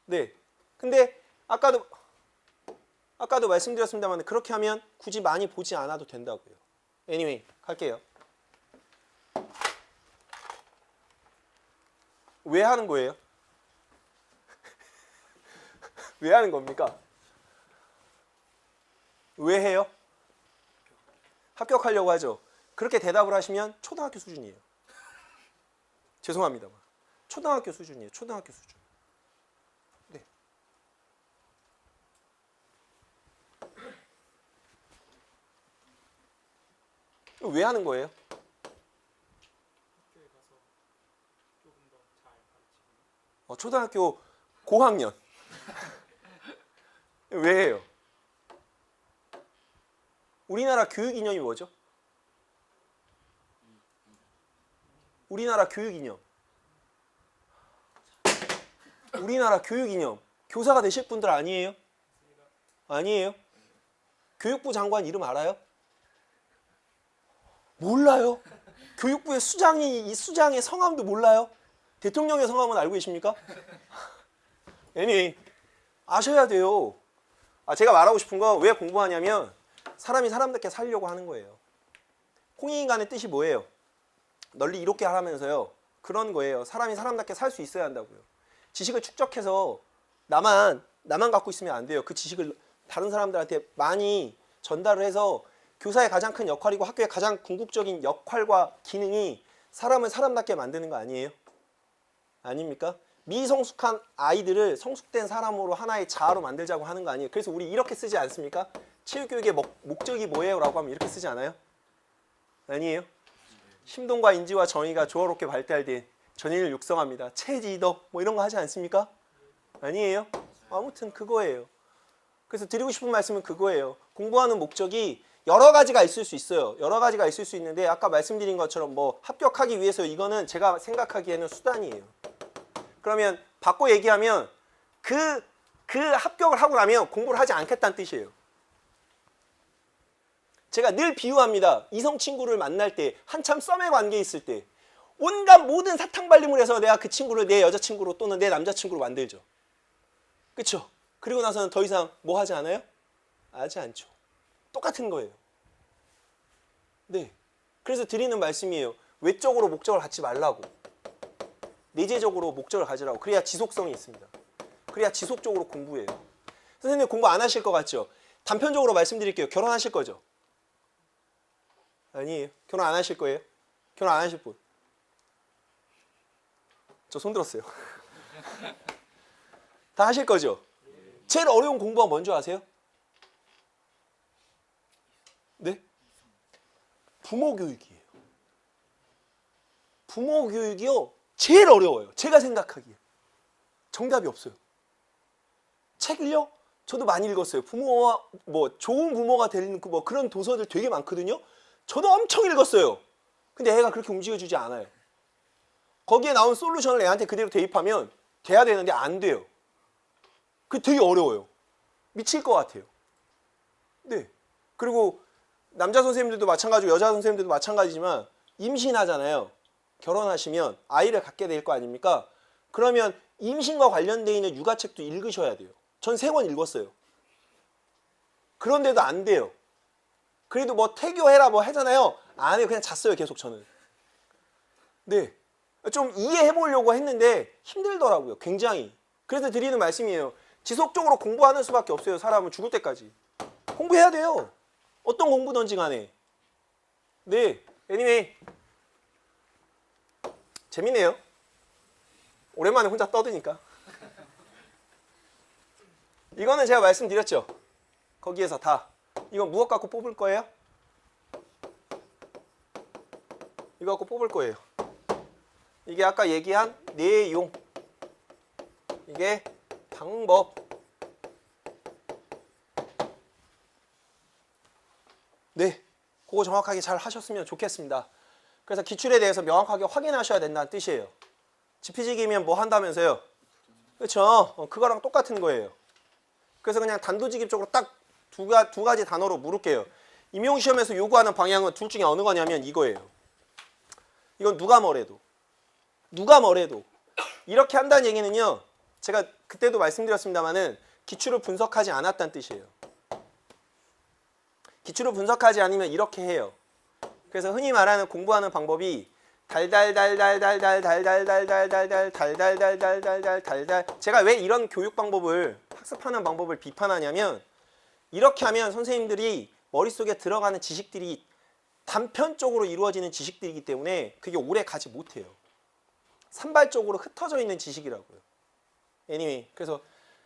네. 근데 아까도 말씀드렸습니다만 그렇게 하면 굳이 많이 보지 않아도 된다고요. Anyway, 갈게요. 왜 하는 거예요? 왜 하는 겁니까? 왜 해요? 합격하려고 하죠. 그렇게 대답을 하시면 초등학교 수준이에요. 죄송합니다만. 초등학교 수준이에요. 초등학교 수준. 네. 왜 하는 거예요? 학교에 가서 조금 더 잘 가르치고. 초등학교 고학년. 왜 해요? 우리나라 교육 이념이 뭐죠? 우리나라 교육 이념. 우리나라 교육 이념. 교사가 되실 분들 아니에요? 아니에요? 교육부 장관 이름 알아요? 몰라요? 교육부의 수장이 이 수장의 성함도 몰라요? 대통령의 성함은 알고 계십니까? 아셔야 돼요. 제가 말하고 싶은 거 왜 공부하냐면 사람이 사람답게 살려고 하는 거예요. 홍익인간의 뜻이 뭐예요? 널리 이롭게 하라면서요. 그런 거예요. 사람이 사람답게 살 수 있어야 한다고요. 지식을 축적해서 나만 갖고 있으면 안 돼요. 그 지식을 다른 사람들한테 많이 전달을 해서 교사의 가장 큰 역할이고 학교의 가장 궁극적인 역할과 기능이 사람을 사람답게 만드는 거 아니에요? 아닙니까? 미성숙한 아이들을 성숙된 사람으로 하나의 자아로 만들자고 하는 거 아니에요? 그래서 우리 이렇게 쓰지 않습니까? 체육교육의 목적이 뭐예요? 라고 하면 이렇게 쓰지 않아요? 아니에요? 심동과 인지와 정의가 조화롭게 발달된 전인을 육성합니다. 체지덕 뭐 이런 거 하지 않습니까? 아니에요? 아무튼 그거예요. 그래서 드리고 싶은 말씀은 그거예요. 공부하는 목적이 여러 가지가 있을 수 있어요. 여러 가지가 있을 수 있는데 아까 말씀드린 것처럼 뭐 합격하기 위해서 이거는 제가 생각하기에는 수단이에요. 그러면 바꿔 얘기하면 그 합격을 하고 나면 공부를 하지 않겠다는 뜻이에요. 제가 늘 비유합니다. 이성 친구를 만날 때 한참 썸의 관계에 있을 때 온갖 모든 사탕발림을 해서 내가 그 친구를 내 여자친구로 또는 내 남자친구로 만들죠. 그렇죠? 그리고 나서는 더 이상 뭐 하지 않아요? 하지 않죠. 똑같은 거예요. 네. 그래서 드리는 말씀이에요. 외적으로 목적을 갖지 말라고. 내재적으로 목적을 가지라고. 그래야 지속성이 있습니다. 그래야 지속적으로 공부해요. 선생님 공부 안 하실 것 같죠? 단편적으로 말씀드릴게요. 결혼하실 거죠? 아니에요. 결혼 안 하실 거예요? 결혼 안 하실 분? 저 손 들었어요. 다 하실 거죠? 제일 어려운 공부가 뭔지 아세요? 네? 부모 교육이에요. 부모 교육이요. 제일 어려워요. 제가 생각하기에. 정답이 없어요. 책을요? 저도 많이 읽었어요. 부모와 뭐 좋은 부모가 되는 뭐 그런 도서들 되게 많거든요. 저도 엄청 읽었어요. 근데 애가 그렇게 움직여주지 않아요. 거기에 나온 솔루션을 애한테 그대로 대입하면 돼야 되는데 안 돼요. 그게 되게 어려워요. 미칠 것 같아요. 네. 그리고 남자 선생님들도 마찬가지고 여자 선생님들도 마찬가지지만 임신하잖아요. 결혼하시면 아이를 갖게 될 거 아닙니까? 그러면 임신과 관련되어 있는 육아책도 읽으셔야 돼요. 전 3권 읽었어요. 그런데도 안 돼요. 그래도 뭐 태교해라 뭐 하잖아요. 안 해요. 그냥 잤어요. 계속 저는. 네. 좀 이해해 보려고 했는데 힘들더라고요. 굉장히. 그래서 드리는 말씀이에요. 지속적으로 공부하는 수밖에 없어요. 사람은 죽을 때까지. 공부해야 돼요. 어떤 공부든지 간에. 네. anyway. 재밌네요. 오랜만에 혼자 떠드니까. 이거는 제가 말씀드렸죠. 거기에서 다. 이건 무엇 갖고 뽑을 거예요? 이거 갖고 뽑을 거예요. 이게 아까 얘기한 내용. 이게 방법. 네. 그거 정확하게 잘 하셨으면 좋겠습니다. 그래서 기출에 대해서 명확하게 확인하셔야 된다는 뜻이에요. 지피지기면 뭐 한다면서요? 그렇죠? 그거랑 똑같은 거예요. 그래서 그냥 단도직입적으로 딱 두 가지 단어로 물을게요. 임용시험에서 요구하는 방향은 둘 중에 어느 거냐면 이거예요. 이건 누가 뭐래도 이렇게 한다는 얘기는요. 제가 그때도 말씀드렸습니다만은 기출을 분석하지 않았다는 뜻이에요. 기출을 분석하지 않으면 이렇게 해요. 그래서 흔히 말하는 공부하는 방법이 달달달달달달달달달달달달달달달달달달. 제가 왜 이런 교육 방법을 학습하는 방법을 비판하냐면 이렇게 하면 선생님들이 머릿속에 들어가는 지식들이 단편적으로 이루어지는 지식들이기 때문에 그게 오래 가지 못해요. 산발적으로 흩어져 있는 지식이라고요. anyway, 그래서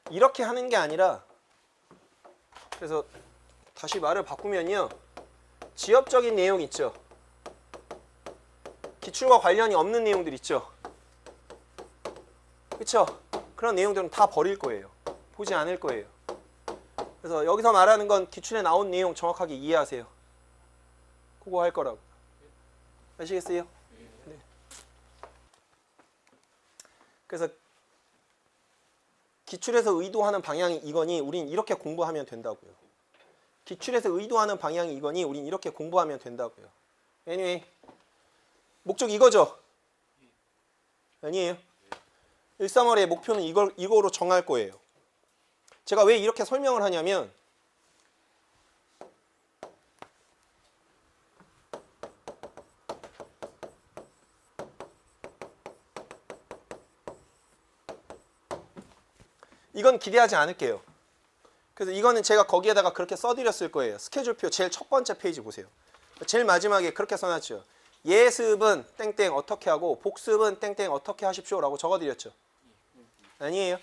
이렇게 하는 게 아니라 그래서 다시 말을 바꾸면요. 지엽적인 내용 있죠. 기출과 관련이 없는 내용들 있죠. 그렇죠? 그런 내용들은 다 버릴 거예요. 보지 않을 거예요. 그래서 여기서 말하는 건 기출에 나온 내용 정확하게 이해하세요. 그거 할 거라고. 아시겠어요? 네. 그래서 기출에서 의도하는 방향이 이거니 우린 이렇게 공부하면 된다고요. 기출에서 의도하는 방향이 이거니 우린 이렇게 공부하면 된다고요. anyway, 목적 이거죠? 아니에요. 1~3월의 목표는 이거로 정할 거예요. 제가 왜 이렇게 설명을 하냐면 이건 기대하지 않을게요. 그래서 이거는 제가 거기에다가 그렇게 써드렸을 거예요. 스케줄표 제일 첫 번째 페이지 보세요. 제일 마지막에 그렇게 써놨죠. 예습은 땡땡 어떻게 하고 복습은 땡땡 어떻게 하십시오 라고 적어드렸죠. 아니에요?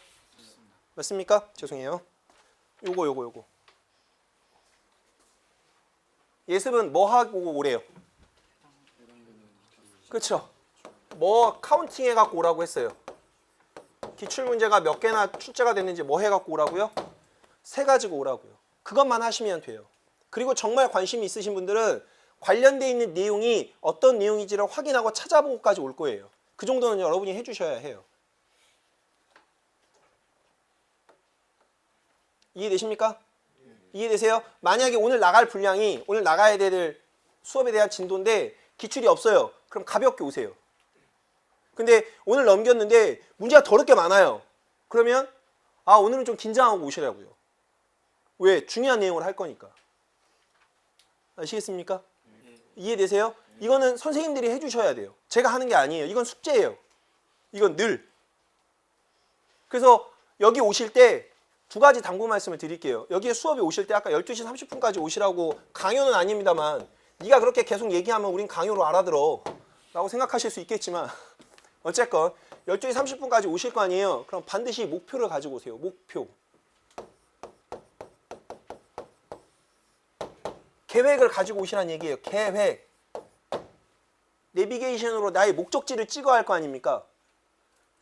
맞습니까? 죄송해요. 요거 예습은 뭐 하고 오래요? 그렇죠? 뭐 카운팅 해갖고 오라고 했어요. 기출문제가 몇 개나 출제가 됐는지 뭐 해갖고 오라고요? 세 가지고 오라고요. 그것만 하시면 돼요. 그리고 정말 관심이 있으신 분들은 관련되어 있는 내용이 어떤 내용인지를 확인하고 찾아보고까지 올 거예요. 그 정도는 여러분이 해주셔야 해요. 이해되십니까? 이해되세요? 만약에 오늘 나갈 분량이 오늘 나가야 될 수업에 대한 진도인데 기출이 없어요. 그럼 가볍게 오세요. 근데 오늘 넘겼는데 문제가 더럽게 많아요. 그러면 오늘은 좀 긴장하고 오시라고요. 왜? 중요한 내용을 할 거니까. 아시겠습니까? 이해되세요? 이거는 선생님들이 해주셔야 돼요. 제가 하는 게 아니에요. 이건 숙제예요. 이건 늘. 그래서 여기 오실 때 두 가지 당부 말씀을 드릴게요. 여기에 수업에 오실 때 아까 12시 30분까지 오시라고 강요는 아닙니다만 네가 그렇게 계속 얘기하면 우린 강요로 알아들어 라고 생각하실 수 있겠지만 어쨌건 12시 30분까지 오실 거 아니에요. 그럼 반드시 목표를 가지고 오세요. 목표. 계획을 가지고 오시라는 얘기예요. 계획. 내비게이션으로 나의 목적지를 찍어야 할 거 아닙니까?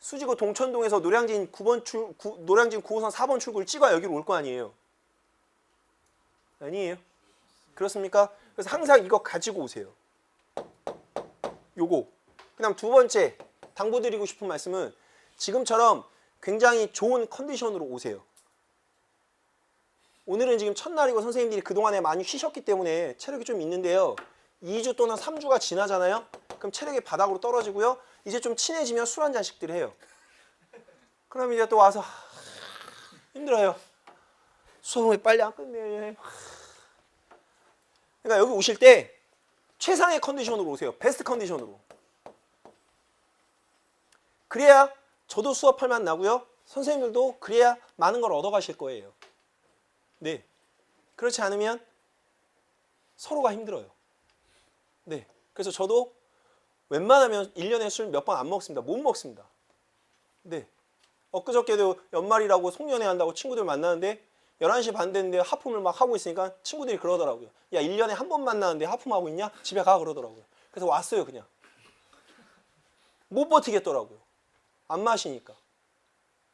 수지구 동천동에서 노량진 9호선 4번 출구를 찍어야 여기로 올 거 아니에요. 아니에요? 그렇습니까? 그래서 항상 이거 가지고 오세요. 요거. 그다음 두 번째 당부드리고 싶은 말씀은 지금처럼 굉장히 좋은 컨디션으로 오세요. 오늘은 지금 첫날이고 선생님들이 그동안에 많이 쉬셨기 때문에 체력이 좀 있는데요. 2주 또는 3주가 지나잖아요. 그럼 체력이 바닥으로 떨어지고요. 이제 좀 친해지면 술 한 잔씩들 해요. 그럼 이제 또 와서 힘들어요. 수업을 빨리 안 끝내. 그러니까 여기 오실 때 최상의 컨디션으로 오세요. 베스트 컨디션으로. 그래야 저도 수업할 맛 나고요. 선생님들도 그래야 많은 걸 얻어가실 거예요. 네. 그렇지 않으면 서로가 힘들어요. 네. 그래서 저도 웬만하면 1년에 술 몇 번 안 먹습니다. 못 먹습니다. 네. 엊그저께도 연말이라고 송년회 한다고 친구들 만나는데 11시 반 됐는데 하품을 막 하고 있으니까 친구들이 그러더라고요. 야, 1년에 한 번 만나는데 하품하고 있냐? 집에 가 그러더라고요. 그래서 왔어요, 그냥. 못 버티겠더라고요. 안 마시니까.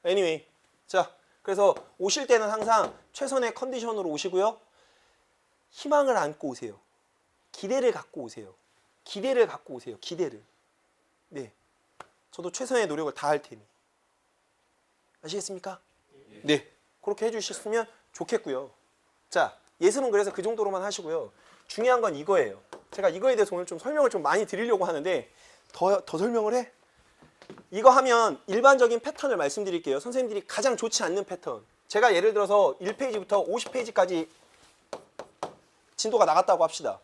anyway. 자, 그래서 오실 때는 항상 최선의 컨디션으로 오시고요. 희망을 안고 오세요. 기대를 갖고 오세요. 기대를 갖고 오세요. 기대를. 네. 저도 최선의 노력을 다할 테니. 아시겠습니까? 네. 그렇게 해주셨으면 좋겠고요. 자, 예습은 그래서 그 정도로만 하시고요. 중요한 건 이거예요. 제가 이거에 대해서 오늘 좀 설명을 좀 많이 드리려고 하는데 더 설명을 해? 이거 하면 일반적인 패턴을 말씀드릴게요. 선생님들이 가장 좋지 않는 패턴. 제가 예를 들어서 1페이지부터 50페이지까지 진도가 나갔다고 합시다.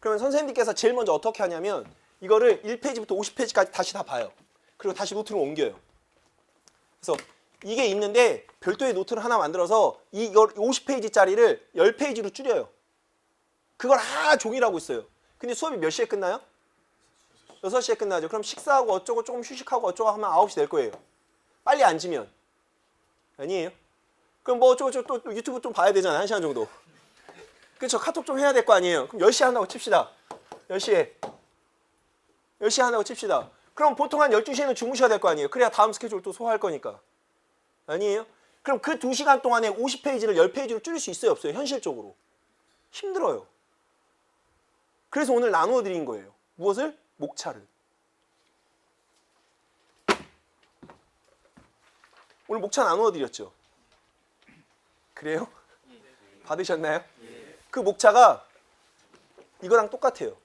그러면 선생님들께서 제일 먼저 어떻게 하냐면 이거를 1페이지부터 50페이지까지 다시 다 봐요. 그리고 다시 노트로 옮겨요. 그래서 이게 있는데 별도의 노트를 하나 만들어서 이걸 50페이지짜리를 10페이지로 줄여요. 그걸 하나 종이로 하고 있어요. 근데 수업이 몇 시에 끝나요? 6시에 끝나죠. 그럼 식사하고 어쩌고 조금 휴식하고 어쩌고 하면 9시 될 거예요. 빨리 앉으면. 아니에요? 그럼 뭐 어쩌고 또 유튜브 좀 봐야 되잖아요. 1시간 정도. 그렇죠. 카톡 좀 해야 될 거 아니에요. 그럼 10시에 한다고 칩시다. 10시에. 10시에 한다고 칩시다. 그럼 보통 한 12시에는 주무셔야 될 거 아니에요. 그래야 다음 스케줄 또 소화할 거니까. 아니에요? 그럼 그 2시간 동안에 50페이지를 10페이지로 줄일 수 있어요? 없어요? 현실적으로. 힘들어요. 그래서 오늘 나누어 드린 거예요. 무엇을? 목차를. 오늘 목차 나누어 드렸죠? 그래요? 받으셨나요? 그 목차가 이거랑 똑같아요.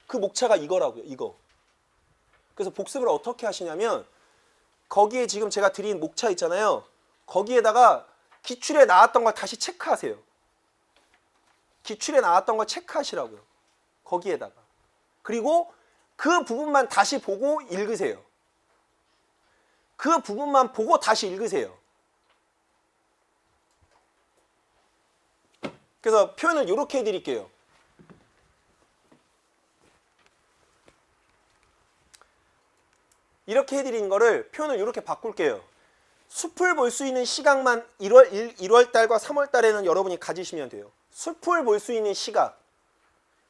그 목차가 이거라고요. 이거. 그래서 복습을 어떻게 하시냐면 거기에 지금 제가 드린 목차 있잖아요. 거기에다가 기출에 나왔던 걸 다시 체크하세요. 기출에 나왔던 걸 체크하시라고요. 거기에다가. 그리고 그 부분만 다시 보고 읽으세요. 그 부분만 보고 다시 읽으세요. 그래서 표현을 이렇게 해드릴게요. 이렇게 해드리는 거를 표현을 이렇게 바꿀게요. 숲을 볼 수 있는 시각만 1월 달과 3월 달에는 여러분이 가지시면 돼요. 숲을 볼 수 있는 시각.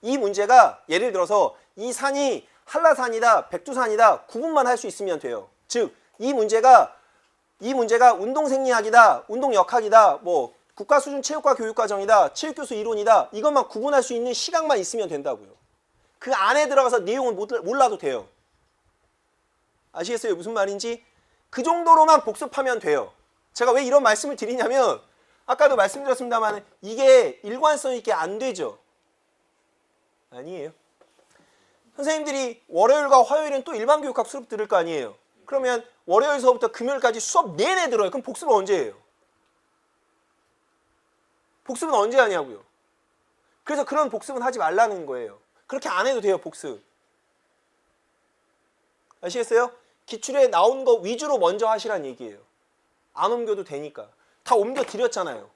이 문제가 예를 들어서 이 산이 한라산이다, 백두산이다 구분만 할 수 있으면 돼요. 즉, 이 문제가 운동생리학이다, 운동역학이다, 뭐 국가수준 체육과 교육과정이다, 체육교수 이론이다 이것만 구분할 수 있는 시각만 있으면 된다고요. 그 안에 들어가서 내용은 몰라도 돼요. 아시겠어요? 무슨 말인지? 그 정도로만 복습하면 돼요. 제가 왜 이런 말씀을 드리냐면 아까도 말씀드렸습니다만 이게 일관성 있게 안 되죠. 아니에요. 선생님들이 월요일과 화요일은 또 일반교육학 수업 들을 거 아니에요. 그러면 월요일서부터 금요일까지 수업 내내 들어요. 그럼 복습은 언제 해요? 복습은 언제 하냐고요. 그래서 그런 복습은 하지 말라는 거예요. 그렇게 안 해도 돼요. 복습. 아시겠어요? 기출에 나온 거 위주로 먼저 하시란 얘기예요. 안 옮겨도 되니까. 다 옮겨 드렸잖아요.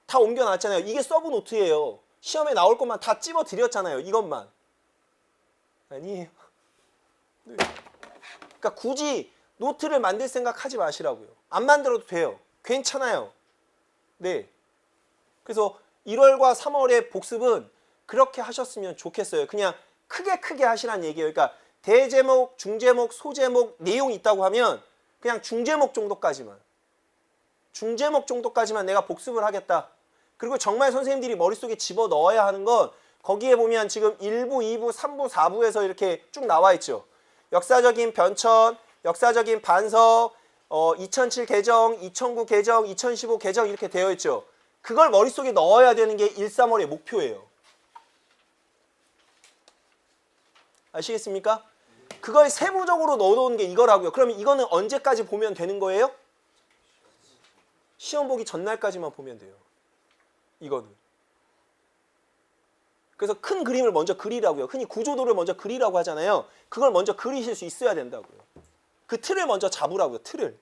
다 옮겨 놨잖아요. 이게 서브 노트예요. 시험에 나올 것만 다 찝어 드렸잖아요. 이것만. 아니에요. 네. 그러니까 굳이 노트를 만들 생각 하지 마시라고요. 안 만들어도 돼요. 괜찮아요. 네. 그래서 1월과 3월의 복습은 그렇게 하셨으면 좋겠어요. 그냥 크게 하시란 얘기예요. 그러니까 대제목, 중제목, 소제목, 내용이 있다고 하면 그냥 중제목 정도까지만. 중제목 정도까지만 내가 복습을 하겠다. 그리고 정말 선생님들이 머릿속에 집어넣어야 하는 건 거기에 보면 지금 1부, 2부, 3부, 4부에서 이렇게 쭉 나와 있죠. 역사적인 변천, 역사적인 반석, 2007 개정, 2009 개정, 2015 개정 이렇게 되어 있죠. 그걸 머릿속에 넣어야 되는 게 1, 3월의 목표예요. 아시겠습니까? 그걸 세부적으로 넣어놓은 게 이거라고요. 그러면 이거는 언제까지 보면 되는 거예요? 시험 보기 전날까지만 보면 돼요. 이거는. 그래서 큰 그림을 먼저 그리라고요. 흔히 구조도를 먼저 그리라고 하잖아요. 그걸 먼저 그리실 수 있어야 된다고요. 그 틀을 먼저 잡으라고요. 틀을.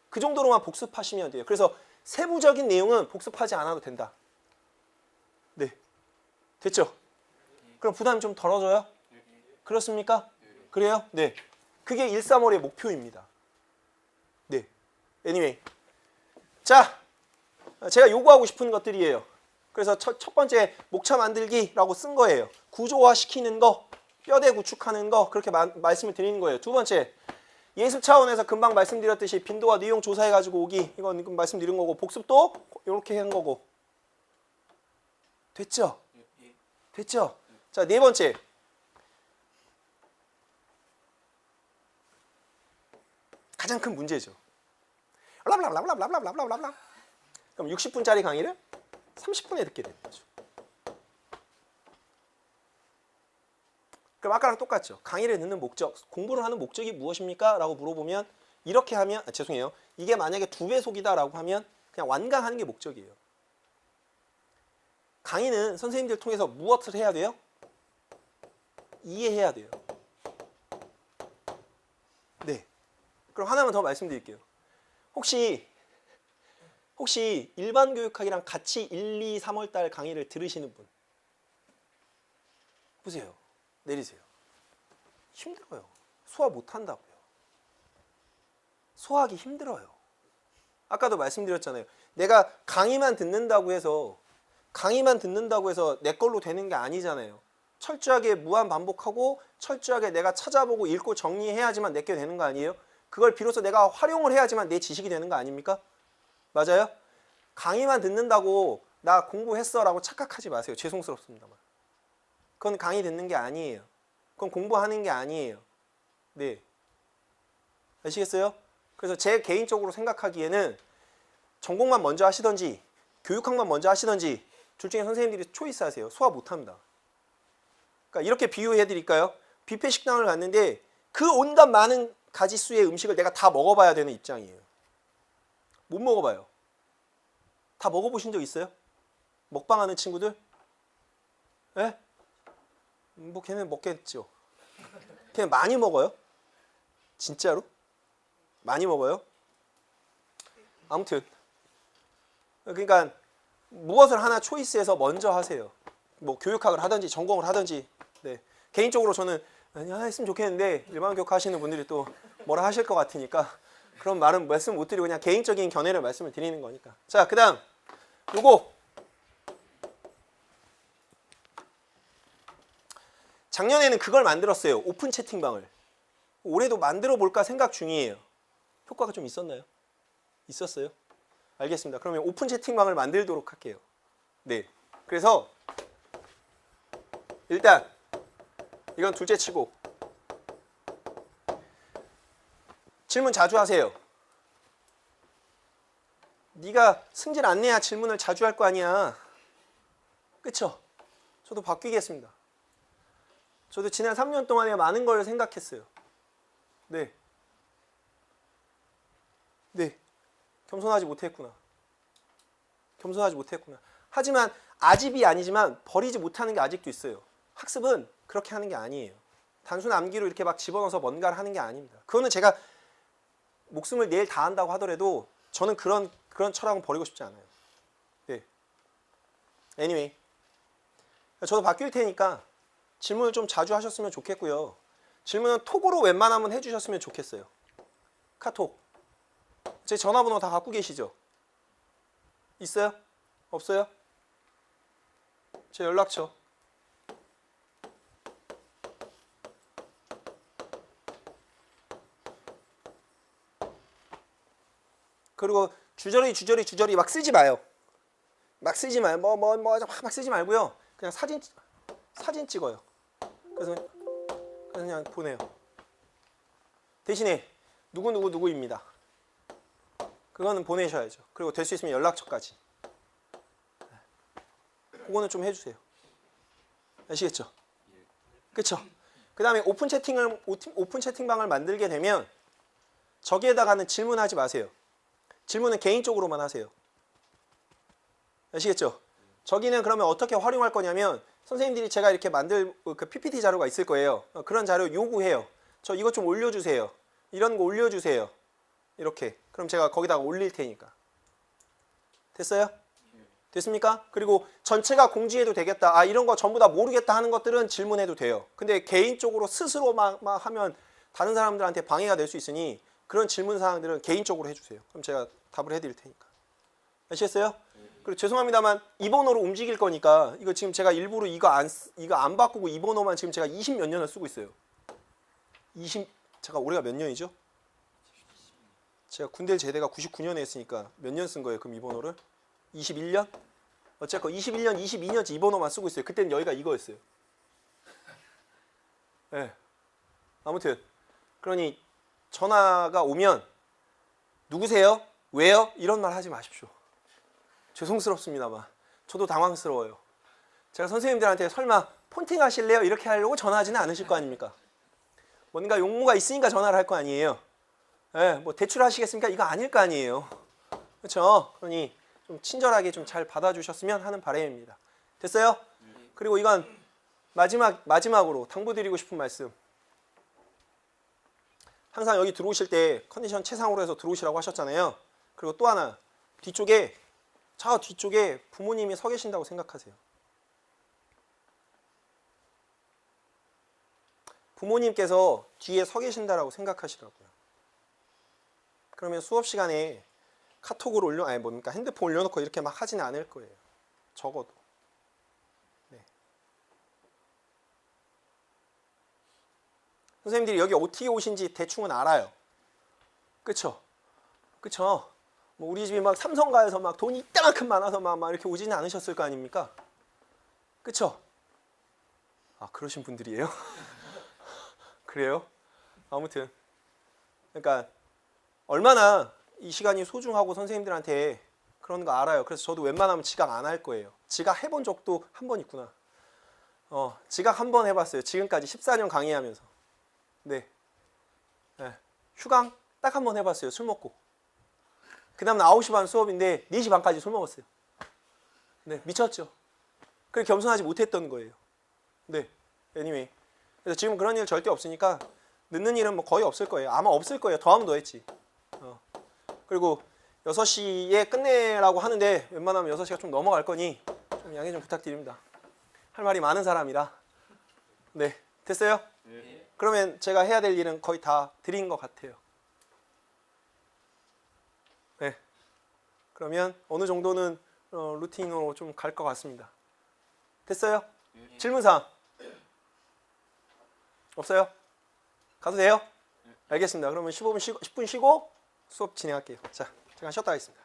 그 정도로만 복습하시면 돼요. 그래서 세부적인 내용은 복습하지 않아도 된다. 네. 됐죠? 그럼 부담이 좀 덜어져요? 그렇습니까? 그래요? 네. 그게 1, 3월의 목표입니다. 네. anyway. 자, 제가 요구하고 싶은 것들이에요. 그래서 첫 번째 목차 만들기라고 쓴 거예요. 구조화 시키는 거, 뼈대 구축하는 거 그렇게 말씀을 드리는 거예요. 두 번째, 예습 차원에서 금방 말씀드렸듯이 빈도와 내용 조사해가지고 오기 이건 말씀드린 거고 복습도 이렇게 한 거고 됐죠? 됐죠? 자, 네 번째. 가장 큰 문제죠. 블라블라블라블라블라블라블라. 그럼 60분짜리 강의를 30분에 듣게 되는 거죠. 그럼 아까랑 똑같죠. 강의를 듣는 목적, 공부를 하는 목적이 무엇입니까? 라고 물어보면 이렇게 하면, 죄송해요. 이게 만약에 2배속이다 라고 하면 그냥 완강하는 게 목적이에요. 강의는 선생님들 통해서 무엇을 해야 돼요? 이해해야 돼요. 네. 그럼 하나만 더 말씀드릴게요. 혹시 일반 교육학이랑 같이 1, 2, 3월 달 강의를 들으시는 분 보세요. 내리세요. 힘들어요. 소화 못한다고요. 소화하기 힘들어요. 아까도 말씀드렸잖아요. 내가 강의만 듣는다고 해서 내 걸로 되는 게 아니잖아요. 철저하게 무한 반복하고 철저하게 내가 찾아보고 읽고 정리해야지만 내게 되는 거 아니에요? 그걸 비로소 내가 활용을 해야지만 내 지식이 되는 거 아닙니까? 맞아요? 강의만 듣는다고 나 공부했어 라고 착각하지 마세요. 죄송스럽습니다만. 그건 강의 듣는 게 아니에요. 그건 공부하는 게 아니에요. 네. 아시겠어요? 그래서 제 개인적으로 생각하기에는 전공만 먼저 하시던지 교육학만 먼저 하시던지 둘 중에 선생님들이 초이스 하세요. 소화 못합니다. 그러니까 이렇게 비유해 드릴까요? 뷔페 식당을 갔는데 그 온갖 많은 가지수의 음식을 내가 다 먹어봐야 되는 입장이에요. 못 먹어봐요. 다 먹어보신 적 있어요? 먹방하는 친구들? 예? 뭐 걔는 먹겠죠. 걔는 많이 먹어요? 진짜로? 많이 먹어요? 아무튼 그러니까 무엇을 하나 초이스해서 먼저 하세요. 뭐 교육학을 하든지 전공을 하든지. 네. 개인적으로 저는 했으면 좋겠는데 일반 교육 하시는 분들이 또 뭐라 하실 것 같으니까 그런 말은 말씀 못 드리고 그냥 개인적인 견해를 말씀을 드리는 거니까. 자, 그다음 요거 작년에는 그걸 만들었어요. 오픈 채팅방을. 올해도 만들어 볼까 생각 중이에요. 효과가 좀 있었나요? 있었어요? 알겠습니다. 그러면 오픈 채팅방을 만들도록 할게요. 네. 그래서 일단 이건 둘째 치고 질문 자주 하세요. 네가 승질 안 내야 질문을 자주 할 거 아니야. 그쵸? 저도 바뀌겠습니다. 저도 지난 3년 동안에 많은 걸 생각했어요. 네. 네. 겸손하지 못했구나. 하지만 아집이 아니지만 버리지 못하는 게 아직도 있어요. 학습은 그렇게 하는 게 아니에요. 단순 암기로 이렇게 막 집어넣어서 뭔가를 하는 게 아닙니다. 그거는 제가 목숨을 내일 다한다고 하더라도 저는 그런 철학은 버리고 싶지 않아요. 네. Anyway. 저도 바뀔 테니까 질문을 좀 자주 하셨으면 좋겠고요. 질문은 톡으로 웬만하면 해주셨으면 좋겠어요. 카톡. 제 전화번호 다 갖고 계시죠? 있어요? 없어요? 제 연락처. 그리고 주저리 막 쓰지 마요. 막 쓰지 마요. 막 쓰지 말고요. 그냥 사진 찍어요. 그래서 그냥 보내요. 대신에 누구입니다. 그거는 보내셔야죠. 그리고 될 수 있으면 연락처까지. 그거는 좀 해주세요. 아시겠죠? 그렇죠? 그 다음에 오픈 채팅방을 만들게 되면 저기에다가는 질문하지 마세요. 질문은 개인적으로만 하세요. 아시겠죠? 저기는 그러면 어떻게 활용할 거냐면 선생님들이 제가 이렇게 만들 그 PPT 자료가 있을 거예요. 그런 자료 요구해요. 저 이것 좀 올려주세요. 이런 거 올려주세요. 이렇게. 그럼 제가 거기다가 올릴 테니까. 됐어요? 됐습니까? 그리고 전체가 공지해도 되겠다. 이런 거 전부 다 모르겠다 하는 것들은 질문해도 돼요. 근데 개인적으로 스스로 막 하면 다른 사람들한테 방해가 될 수 있으니 그런 질문 사항들은 개인적으로 해주세요. 그럼 제가 답을 해드릴 테니까. 아시겠어요? 그리고 죄송합니다만 2번호로 움직일 거니까 이거 지금 제가 일부러 이거 안 바꾸고 2번호만 지금 제가 20 몇 년을 쓰고 있어요. 제가 올해가 몇 년이죠? 제가 군대 제대가 99년에 했으니까 몇 년 쓴 거예요? 그럼 2번호를? 21년? 어쨌건 21년, 22년째 2번호만 쓰고 있어요. 그때는 여기가 이거였어요. 예. 아무튼 그러니 전화가 오면 누구세요? 왜요? 이런 말 하지 마십시오. 죄송스럽습니다만 저도 당황스러워요. 제가 선생님들한테 설마 폰팅 하실래요? 이렇게 하려고 전화하지는 않으실 거 아닙니까? 뭔가 용무가 있으니까 전화를 할 거 아니에요. 예, 뭐 대출 하시겠습니까? 이거 아닐 거 아니에요. 그렇죠? 그러니 좀 친절하게 좀 잘 받아주셨으면 하는 바람입니다. 됐어요? 그리고 이건 마지막으로 당부드리고 싶은 말씀. 항상 여기 들어오실 때 컨디션 최상으로 해서 들어오시라고 하셨잖아요. 그리고 또 하나, 저 뒤쪽에 부모님이 서 계신다고 생각하세요. 부모님께서 뒤에 서 계신다라고 생각하시라고요. 그러면 수업 시간에 카톡을 핸드폰 올려놓고 이렇게 막 하지는 않을 거예요. 적어도. 네. 선생님들이 여기 어떻게 오신지 대충은 알아요. 그쵸? 그쵸? 뭐 우리 집이 막 삼성가에서 막 돈이 이따만큼 많아서 막 이렇게 오지는 않으셨을 거 아닙니까? 그쵸? 아, 그러신 분들이에요? 그래요? 아무튼. 그러니까 얼마나 이 시간이 소중하고 선생님들한테 그런 거 알아요. 그래서 저도 웬만하면 지각 안 할 거예요. 지각 해본 적도 한 번 있구나. 지각 한 번 해봤어요. 지금까지 14년 강의하면서. 네. 휴강 딱 한 번 해봤어요. 술 먹고. 그 다음에 9시 반 수업인데 4시 반까지 술 먹었어요. 네, 미쳤죠. 그래 겸손하지 못했던 거예요. 네, anyway. 그래서 지금 그런 일 절대 없으니까 늦는 일은 뭐 거의 없을 거예요. 아마 없을 거예요. 더하면 더했지. 그리고 6시에 끝내라고 하는데 웬만하면 6시가 좀 넘어갈 거니 좀 양해 좀 부탁드립니다. 할 말이 많은 사람이라. 네, 됐어요? 네. 그러면 제가 해야 될 일은 거의 다 드린 것 같아요. 네. 그러면 어느 정도는 루틴으로 좀 갈 것 같습니다. 됐어요? 네. 질문사항? 없어요? 가도 돼요? 알겠습니다. 그러면 10분 쉬고 수업 진행할게요. 자, 잠깐 쉬었다 하겠습니다.